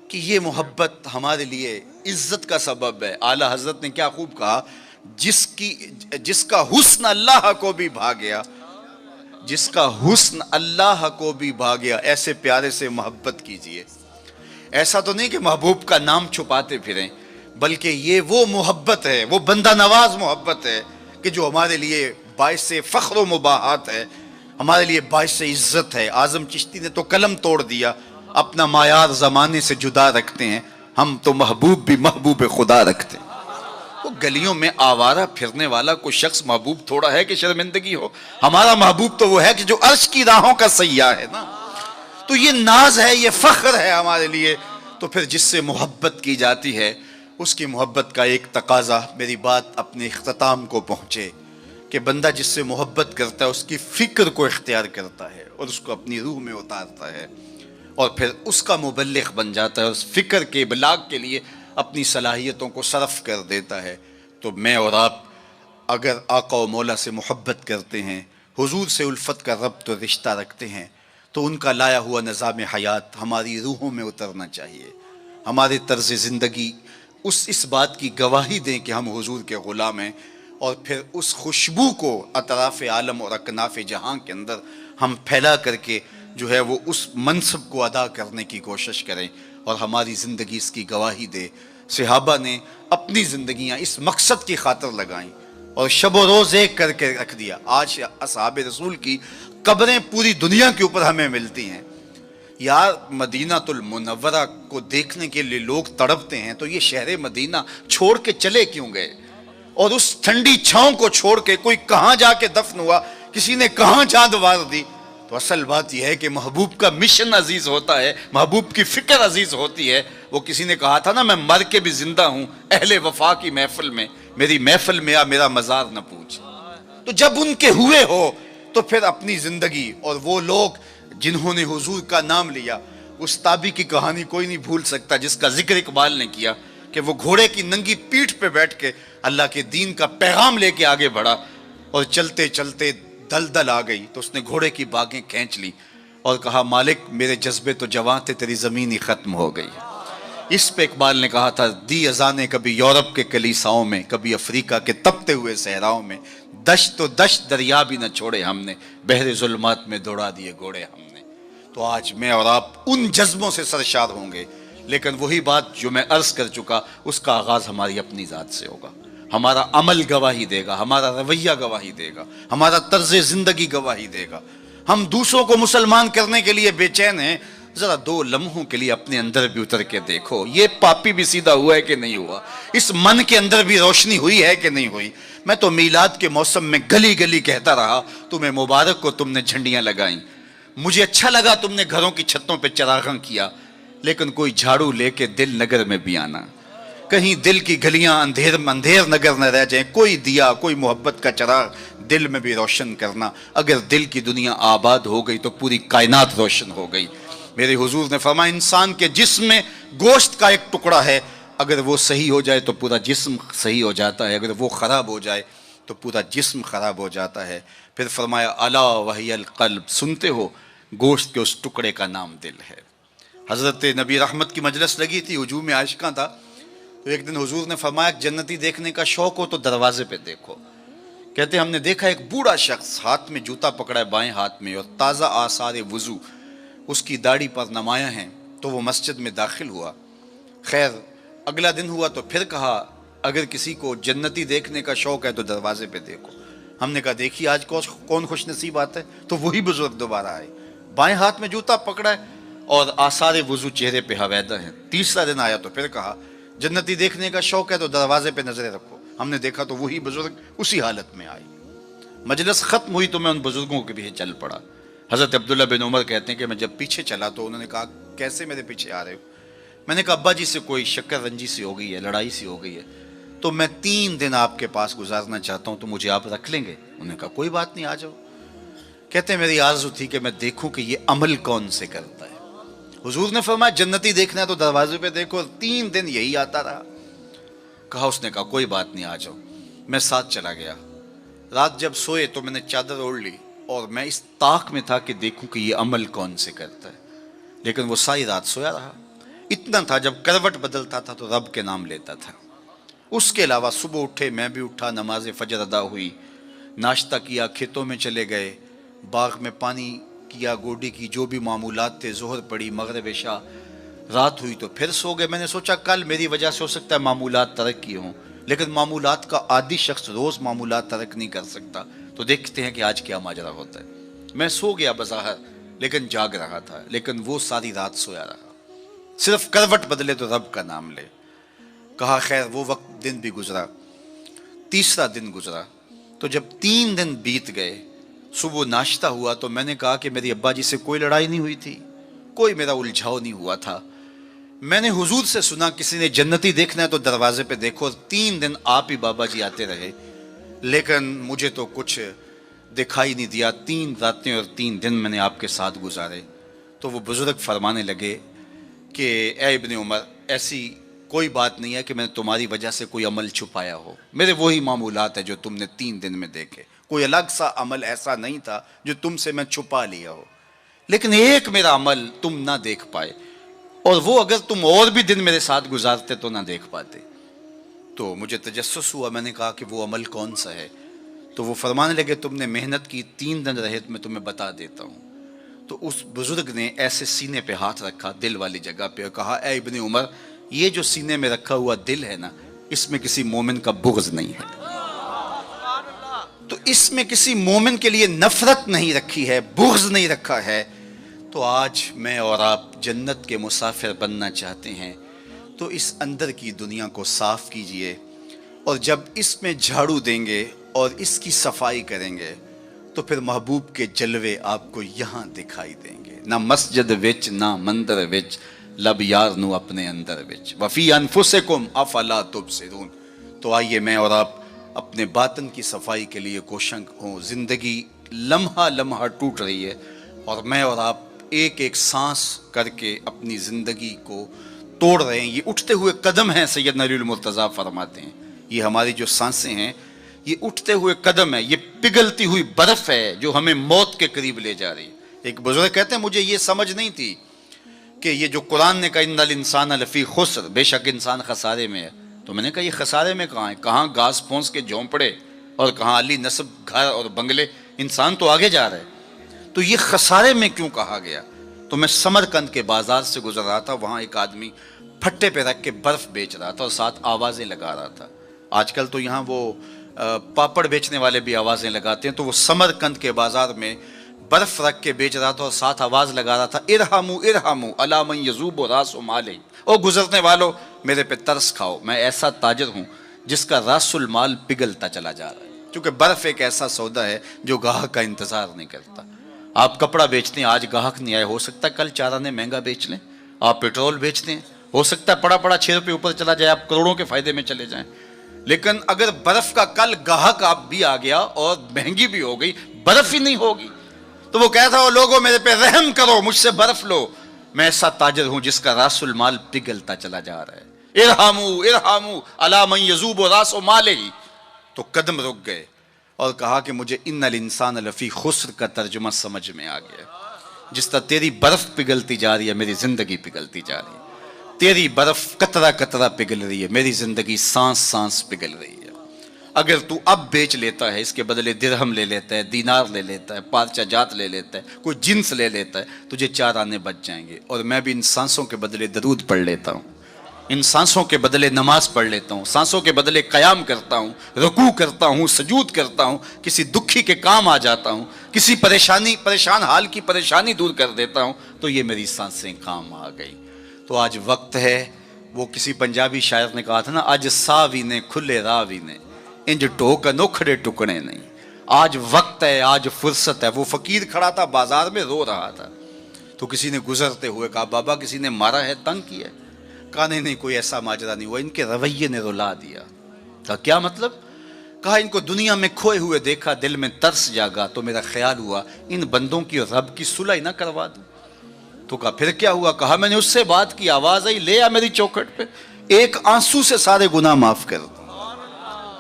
کہ یہ محبت ہمارے لیے عزت کا سبب ہے۔ اعلیٰ حضرت نے کیا خوب کہا، جس کا حسن اللہ کو بھی بھا گیا، جس کا حسن اللہ کو بھی بھا گیا، ایسے پیارے سے محبت کیجئے۔ ایسا تو نہیں کہ محبوب کا نام چھپاتے پھریں، بلکہ یہ وہ محبت ہے، وہ بندہ نواز محبت ہے کہ جو ہمارے لیے باعث فخر و مباحات ہے، ہمارے لیے باعث عزت ہے۔ اعظم چشتی نے تو قلم توڑ دیا، اپنا معیار زمانے سے جدا رکھتے ہیں، ہم تو محبوب بھی محبوب خدا رکھتے ہیں۔ وہ گلیوں میں آوارہ پھرنے والا کوئی شخص محبوب تھوڑا ہے کہ شرمندگی ہو؟ ہمارا محبوب تو وہ ہے کہ جو عرش کی راہوں کا سیاح ہے نا۔ تو یہ ناز ہے، یہ فخر ہے ہمارے لیے۔ تو پھر جس سے محبت کی جاتی ہے اس کی محبت کا ایک تقاضا، میری بات اپنے اختتام کو پہنچے، کہ بندہ جس سے محبت کرتا ہے اس کی فکر کو اختیار کرتا ہے اور اس کو اپنی روح میں اتارتا ہے، اور پھر اس کا مبلغ بن جاتا ہے، اس فکر کے ابلاغ کے لیے اپنی صلاحیتوں کو صرف کر دیتا ہے۔ تو میں اور آپ اگر آقا و مولا سے محبت کرتے ہیں، حضور سے الفت کا ربط و رشتہ رکھتے ہیں، تو ان کا لایا ہوا نظام حیات ہماری روحوں میں اترنا چاہیے، ہمارے طرز زندگی اس بات کی گواہی دیں کہ ہم حضور کے غلام ہیں، اور پھر اس خوشبو کو اطراف عالم اور اکناف جہاں کے اندر ہم پھیلا کر کے جو ہے وہ اس منصب کو ادا کرنے کی کوشش کریں اور ہماری زندگی اس کی گواہی دے۔ صحابہ نے اپنی زندگیاں اس مقصد کی خاطر لگائیں اور شب و روز ایک کر کے رکھ دیا۔ آج اصحاب رسول کی قبریں پوری دنیا کے اوپر ہمیں ملتی ہیں۔ یار مدینہ المنورہ کو دیکھنے کے لیے لوگ تڑپتے ہیں، تو یہ شہر مدینہ چھوڑ کے چلے کیوں گئے؟ اور اس ٹھنڈی چھاؤں کو چھوڑ کے کوئی کہاں جا کے دفن ہوا، کسی نے کہاں چاند وار دی؟ تو اصل بات یہ ہے کہ محبوب کا مشن عزیز ہوتا ہے، محبوب کی فکر عزیز ہوتی ہے۔ وہ کسی نے کہا تھا نا، میں مر کے بھی زندہ ہوں اہل وفا کی محفل میں، میری محفل میں آ میرا مزار نہ پوچھ۔ تو جب ان کے ہوئے ہو تو پھر اپنی زندگی، اور وہ لوگ جنہوں نے حضور کا نام لیا، اس تابی کی کہانی کوئی نہیں بھول سکتا جس کا ذکر اقبال نے کیا کہ وہ گھوڑے کی ننگی پیٹھ پہ بیٹھ کے اللہ کے دین کا پیغام لے کے آگے بڑھا، اور چلتے چلتے دلدل آ گئی تو اس نے گھوڑے کی باگیں کھینچ لی اور کہا مالک میرے جذبے تو جوان تھے، تیری زمین ہی ختم ہو گئی۔ اس پہ اقبال نے کہا تھا، دی اذانیں کبھی یورپ کے کلیساؤں میں، کبھی افریقہ کے تپتے ہوئے صحراؤں میں، دشت و دشت دریا بھی نہ چھوڑے ہم نے، بحر ظلمات میں دوڑا دیے گھوڑے ہم نے۔ تو آج میں اور آپ ان جذبوں سے سرشار ہوں گے، لیکن وہی بات جو میں عرض کر چکا، اس کا آغاز ہماری اپنی ذات سے ہوگا۔ ہمارا عمل گواہی دے گا، ہمارا رویہ گواہی دے گا، ہمارا طرز زندگی گواہی دے گا۔ ہم دوسروں کو مسلمان کرنے کے لیے بے چین ہیں، ذرا 2 لمحوں کے لیے اپنے اندر بھی اتر کے دیکھو، یہ پاپی بھی سیدھا ہوا ہے کہ نہیں ہوا، اس من کے اندر بھی روشنی ہوئی ہے کہ نہیں ہوئی۔ میں تو میلاد کے موسم میں گلی گلی کہتا رہا، تمہیں مبارک کو تم نے جھنڈیاں لگائیں، مجھے اچھا لگا تم نے گھروں کی چھتوں پہ چراغاں کیا، لیکن کوئی جھاڑو لے کے دل نگر میں بھی آنا، کہیں دل کی گلیاں اندھیر نگر نہ رہ جائیں، کوئی دیا کوئی محبت کا چراغ دل میں بھی روشن کرنا۔ اگر دل کی دنیا آباد ہو گئی تو پوری کائنات روشن ہو گئی۔ میرے حضور نے فرمایا انسان کے جسم میں گوشت کا ایک ٹکڑا ہے، اگر وہ صحیح ہو جائے تو پورا جسم صحیح ہو جاتا ہے، اگر وہ خراب ہو جائے تو پورا جسم خراب ہو جاتا ہے۔ پھر فرمایا الا وہی القلب، سنتے ہو گوشت کے اس ٹکڑے کا نام دل ہے۔ حضرت نبی رحمت کی مجلس لگی تھی، ہجوم عاشقاں تھا، تو ایک دن حضور نے فرمایا جنتی دیکھنے کا شوق ہو تو دروازے پہ دیکھو۔ کہتے ہم نے دیکھا ایک بوڑھا شخص ہاتھ میں جوتا پکڑا ہے بائیں ہاتھ میں، اور تازہ آثار وضو اس کی داڑھی پر نمایاں ہیں، تو وہ مسجد میں داخل ہوا۔ خیر اگلا دن ہوا تو پھر کہا اگر کسی کو جنتی دیکھنے کا شوق ہے تو دروازے پہ دیکھو۔ ہم نے کہا دیکھیے آج کون خوش نصیب آتا ہے، تو وہی بزرگ دوبارہ آئے، بائیں ہاتھ میں جوتا پکڑا ہے اور آثار وضو چہرے پہ حویدہ ہیں۔ تیسرا دن آیا تو پھر کہا جنتی دیکھنے کا شوق ہے تو دروازے پہ نظریں رکھو۔ ہم نے دیکھا تو وہی بزرگ اسی حالت میں آئی۔ مجلس ختم ہوئی تو میں ان بزرگوں کے پیچھے چل پڑا۔ حضرت عبداللہ بن عمر کہتے ہیں کہ میں جب پیچھے چلا تو انہوں نے کہا کیسے میرے پیچھے آ رہے ہو؟ میں نے کہا ابا جی سے کوئی شکر رنجی سی ہو گئی ہے، لڑائی سی ہو گئی ہے، تو میں 3 دن آپ کے پاس گزارنا چاہتا ہوں، تو مجھے آپ رکھ لیں گے؟ انہوں نے کہا کوئی بات نہیں، آ جاؤ۔ کہتے ہیں میری آرزو تھی کہ میں دیکھوں کہ یہ عمل کون سے کرتا ہے۔ حضور نے فرمایا جنتی دیکھنا ہے تو دروازے پہ دیکھو، 3 دن یہی آتا رہا۔ کہا اس نے کہا کوئی بات نہیں، آ جاؤ۔ میں ساتھ چلا گیا۔ رات جب سوئے تو میں نے چادر اوڑھ لی اور میں اس طاق میں تھا کہ دیکھوں کہ یہ عمل کون سے کرتا ہے، لیکن وہ ساری رات سویا رہا۔ اتنا تھا جب کروٹ بدلتا تھا تو رب کے نام لیتا تھا۔ اس کے علاوہ صبح اٹھے، میں بھی اٹھا، نماز فجر ادا ہوئی، ناشتہ کیا، کھیتوں میں چلے گئے، باغ میں پانی کیا، گوڈی کی جو بھی معمولات تھے، ظہر پڑی، مغرب عشاء، رات ہوئی تو پھر سو گئے۔ میں نے سوچا کل میری وجہ سے ہو سکتا ہے معمولات ترک کیے ہوں، لیکن معمولات کا عادی شخص روز معمولات ترک نہیں کر سکتا، تو دیکھتے ہیں کہ آج کیا ماجرا ہوتا ہے۔ میں سو گیا بظاہر، لیکن جاگ رہا تھا، لیکن وہ ساری رات سویا رہا، صرف کروٹ بدلے تو رب کا نام لے۔ کہا خیر وہ وقت دن بھی گزرا۔ تیسرا دن گزرا تو جب 3 دن بیت گئے، صبح ناشتہ ہوا تو میں نے کہا کہ میری ابا جی سے کوئی لڑائی نہیں ہوئی تھی، کوئی میرا الجھاؤ نہیں ہوا تھا۔ میں نے حضور سے سنا کسی نے جنتی دیکھنا ہے تو دروازے پہ دیکھو، 3 دن آپ ہی بابا جی آتے رہے، لیکن مجھے تو کچھ دکھائی نہیں دیا۔ 3 راتیں اور 3 دن میں نے آپ کے ساتھ گزارے۔ تو وہ بزرگ فرمانے لگے کہ اے ابن عمر، ایسی کوئی بات نہیں ہے کہ میں نے تمہاری وجہ سے کوئی عمل چھپایا ہو، میرے وہی معمولات ہیں جو تم نے 3 دن میں دیکھے، کوئی الگ سا عمل ایسا نہیں تھا جو تم سے میں چھپا لیا ہو، لیکن ایک میرا عمل تم نہ دیکھ پائے، اور وہ اگر تم اور بھی دن میرے ساتھ گزارتے تو نہ دیکھ پاتے۔ تو مجھے تجسس ہوا، میں نے کہا کہ وہ عمل کون سا ہے؟ تو وہ فرمانے لگے تم نے محنت کی 3 دن رہے میں تمہیں بتا دیتا ہوں. تو اس بزرگ نے ایسے سینے پہ ہاتھ رکھا دل والی جگہ پہ اور کہا اے ابن عمر یہ جو سینے میں رکھا ہوا دل ہے نا اس میں کسی مومن کا بغض نہیں ہے. تو اس میں کسی مومن کے لیے نفرت نہیں رکھی ہے, بغض نہیں رکھا ہے. تو آج میں اور آپ جنت کے مسافر بننا چاہتے ہیں تو اس اندر کی دنیا کو صاف کیجئے, اور جب اس میں جھاڑو دیں گے اور اس کی صفائی کریں گے تو پھر محبوب کے جلوے آپ کو یہاں دکھائی دیں گے. نہ مسجد وچ نہ مندر وچ لب یار نو اپنے اندر وچ وفی انفسکم افلا تبصرون. تو آئیے میں اور آپ اپنے باطن کی صفائی کے لیے کوشاں ہوں. زندگی لمحہ لمحہ ٹوٹ رہی ہے اور میں اور آپ ایک ایک سانس کر کے اپنی زندگی کو توڑ رہے ہیں. یہ اٹھتے ہوئے قدم ہیں, سیدنا علی المرتضیٰ فرماتے ہیں یہ ہماری جو سانسیں ہیں یہ اٹھتے ہوئے قدم ہے, یہ پگھلتی ہوئی برف ہے جو ہمیں موت کے قریب لے جا رہی ہے. ایک بزرگ کہتے ہیں مجھے یہ سمجھ نہیں تھی کہ یہ جو قرآن نے کہا ان الانسان لفی خسر, بے شک انسان خسارے میں ہے, تو میں نے کہا یہ خسارے میں کہاں ہے, کہاں گھاس پھونس کے جھونپڑے اور کہاں علی نصب گھر اور بنگلے, انسان تو آگے جا رہا ہے, تو یہ خسارے میں کیوں کہا گیا. تو میں سمرقند کے بازار سے گزر رہا تھا, وہاں ایک آدمی پھٹے پہ رکھ کے برف بیچ رہا تھا اور ساتھ آوازیں لگا رہا تھا. آج کل تو یہاں وہ پاپڑ بیچنے والے بھی آوازیں لگاتے ہیں, تو وہ سمرقند کے بازار میں برف رکھ کے بیچ رہا تھا اور ساتھ آواز لگا رہا تھا ارحمو ارحمو الا من یذوب راس مال, او گزرنے والو میرے پہ ترس کھاؤ, میں ایسا تاجر ہوں جس کا راس المال پگھلتا چلا جا رہا ہے. کیونکہ برف ایک ایسا سودا ہے جو گاہک کا انتظار نہیں کرتا. آپ کپڑا بیچتے ہیں, آج گاہک نہیں آئے, ہو سکتا ہے کل 4 آنے مہنگا بیچ لیں. آپ پیٹرول بیچتے ہیں, ہو سکتا ہے پڑا پڑا 6 روپے اوپر چلا جائے, آپ کروڑوں کے فائدے میں چلے جائیں. لیکن اگر برف کا کل گاہک آپ بھی آ گیا اور مہنگی بھی ہو گئی, برف ہی نہیں ہوگی, تو وہ کہتا ہے لوگوں میرے پہ رحم کرو, مجھ سے برف لو, میں ایسا تاجر ہوں جس کا راس المال پگھلتا چلا جا رہا ہے. ارحمو ارحمو الا من یذوب راس مالہ. تو قدم رک گئے اور کہا کہ مجھے ان الانسان لفی خسر کا ترجمہ سمجھ میں آ گیا. جس طرح تیری برف پگھلتی جا رہی ہے میری زندگی پگھلتی جا رہی ہے, تیری برف قطرہ قطرہ پگھل رہی ہے, میری زندگی سانس سانس پگھل رہی ہے. اگر تو اب بیچ لیتا ہے, اس کے بدلے درہم لے لیتا ہے, دینار لے لیتا ہے, پارچہ جات لے لیتا ہے, کوئی جنس لے لیتا ہے, تجھے 4 آنے بچ جائیں گے. اور میں بھی ان سانسوں کے بدلے درود پڑھ لیتا ہوں, ان سانسوں کے بدلے نماز پڑھ لیتا ہوں, سانسوں کے بدلے قیام کرتا ہوں, رکوع کرتا ہوں, سجود کرتا ہوں, کسی دکھی کے کام آ جاتا ہوں, کسی پریشان حال کی پریشانی دور کر دیتا ہوں, تو یہ میری سانسیں کام آ گئی. تو آج وقت ہے, وہ کسی پنجابی شاعر نے کہا تھا نا, آج ساوی نے کھلے راوی نے انج ٹوک نوکھڑے ٹکڑے نہیں. آج وقت ہے, آج فرصت ہے. وہ فقیر کھڑا تھا بازار میں رو رہا تھا, تو کسی نے گزرتے ہوئے کہا بابا کسی نے مارا ہے, تنگ کیا ہے؟ کہا نہیں کوئی ایسا ماجرا نہیں ہوا, ان کے رویے نے رلا دیا. کہا کیا مطلب؟ کہا ان کو دنیا میں کھوئے ہوئے دیکھا, دل میں ترس جاگا, تو میرا خیال ہوا ان بندوں کی اور رب کی صلح نہ کروا دوں. تو کہا پھر کیا ہوا؟ کہا میں نے اس سے بات کی, آواز آئی لے آ میری چوکھٹ پہ, ایک آنسو سے سارے گناہ معاف کر دوں.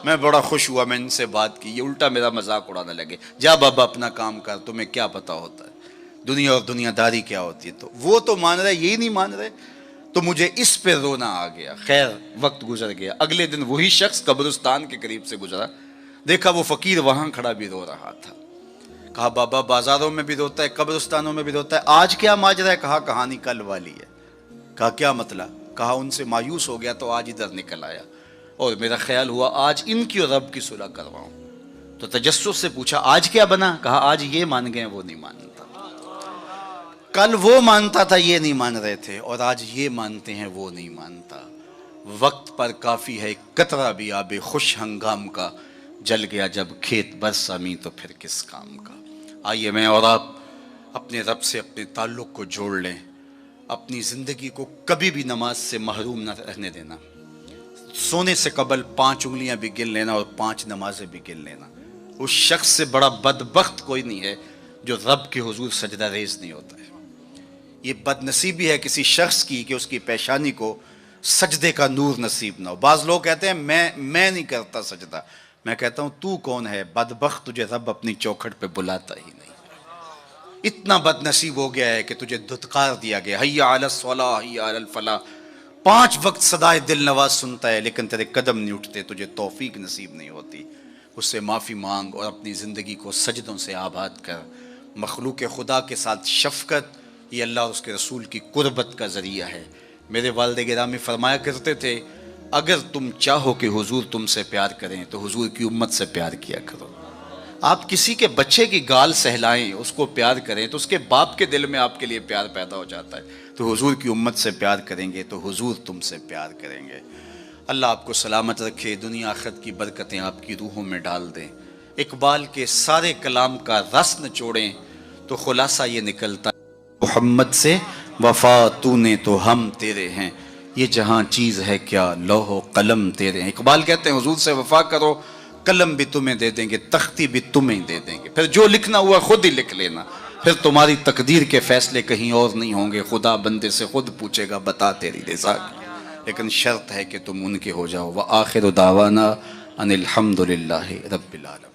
میں بڑا خوش ہوا, میں ان سے بات کی, یہ الٹا میرا مذاق اڑانے لگے, جا بابا اپنا کام کر, تمہیں کیا پتا ہوتا ہے دنیا اور دنیا داری کیا ہوتی ہے. تو وہ تو مان رہے, یہی نہیں مان رہے, تو مجھے اس پہ رونا آ گیا. خیر وقت گزر گیا, اگلے دن وہی شخص قبرستان کے قریب سے گزرا, دیکھا وہ فقیر وہاں کھڑا بھی رو رہا تھا. کہا بابا بازاروں میں بھی روتا ہے, قبرستانوں میں بھی روتا ہے, آج کیا ماجرا ہے؟ کہا کہانی کل والی ہے. کہا کیا مطلب؟ کہا ان سے مایوس ہو گیا تو آج ادھر نکل آیا, اور میرا خیال ہوا آج ان کی اور رب کی صلح کرواؤں. تو تجسس سے پوچھا آج کیا بنا؟ کہا آج یہ مان گئے وہ نہیں مانتا, کل وہ مانتا تھا یہ نہیں مان رہے تھے, اور آج یہ مانتے ہیں وہ نہیں مانتا. وقت پر کافی ہے قطرہ بھی آب خوش ہنگام کا, جل گیا جب کھیت برسا می تو پھر کس کام کا. آئیے میں اور آپ اپنے رب سے اپنے تعلق کو جوڑ لیں, اپنی زندگی کو کبھی بھی نماز سے محروم نہ رہنے دینا. سونے سے قبل 5 انگلیاں بھی گن لینا اور 5 نمازیں بھی گن لینا. اس شخص سے بڑا بدبخت کوئی نہیں ہے جو رب کے حضور سجدہ ریز نہیں ہوتا ہے. یہ بد نصیبی ہے کسی شخص کی کہ اس کی پیشانی کو سجدے کا نور نصیب نہ ہو. بعض لوگ کہتے ہیں میں نہیں کرتا سجدہ. میں کہتا ہوں تو کون ہے بدبخت, تجھے رب اپنی چوکھٹ پہ بلاتا ہی نہیں. اتنا بد نصیب ہو گیا ہے کہ تجھے دھتکار دیا گیا, حیا علی الصلاح حیا علی الفلاح. 5 وقت صدائے دل نواز سنتا ہے لیکن تیرے قدم نہیں اٹھتے, تجھے توفیق نصیب نہیں ہوتی. اس سے معافی مانگ اور اپنی زندگی کو سجدوں سے آباد کر۔ مخلوق خدا کے ساتھ شفقت یہ اللہ اور اس کے رسول کی قربت کا ذریعہ ہے۔ میرے والد گرامی فرمایا کرتے تھے اگر تم چاہو کہ حضور تم سے پیار کریں تو حضور کی امت سے پیار کیا کرو۔ آپ کسی کے بچے کی گال سہلائیں، اس کو پیار کریں تو اس کے باپ کے دل میں آپ کے لیے پیار پیدا ہو جاتا ہے۔ تو حضور کی امت سے پیار کریں گے تو حضور تم سے پیار کریں گے۔ اللہ آپ کو سلامت رکھے، دنیا آخرت کی برکتیں آپ کی روحوں میں ڈال دیں۔ اقبال کے سارے کلام کا رس نچوڑیں تو خلاصہ یہ نکلتا ہے محمد سے وفا تو نے تو ہم تیرے ہیں، یہ جہاں چیز ہے کیا لوح و قلم تیرے ہیں۔ اقبال کہتے ہیں حضور سے وفا کرو، قلم بھی تمہیں دے دیں گے، تختی بھی تمہیں دے دیں گے، پھر جو لکھنا ہوا خود ہی لکھ لینا، پھر تمہاری تقدیر کے فیصلے کہیں اور نہیں ہوں گے، خدا بندے سے خود پوچھے گا بتا تیری رضا کی، لیکن شرط ہے کہ تم ان کے ہو جاؤ۔ وآخر دعوانا ان الحمد للہ رب العالمین۔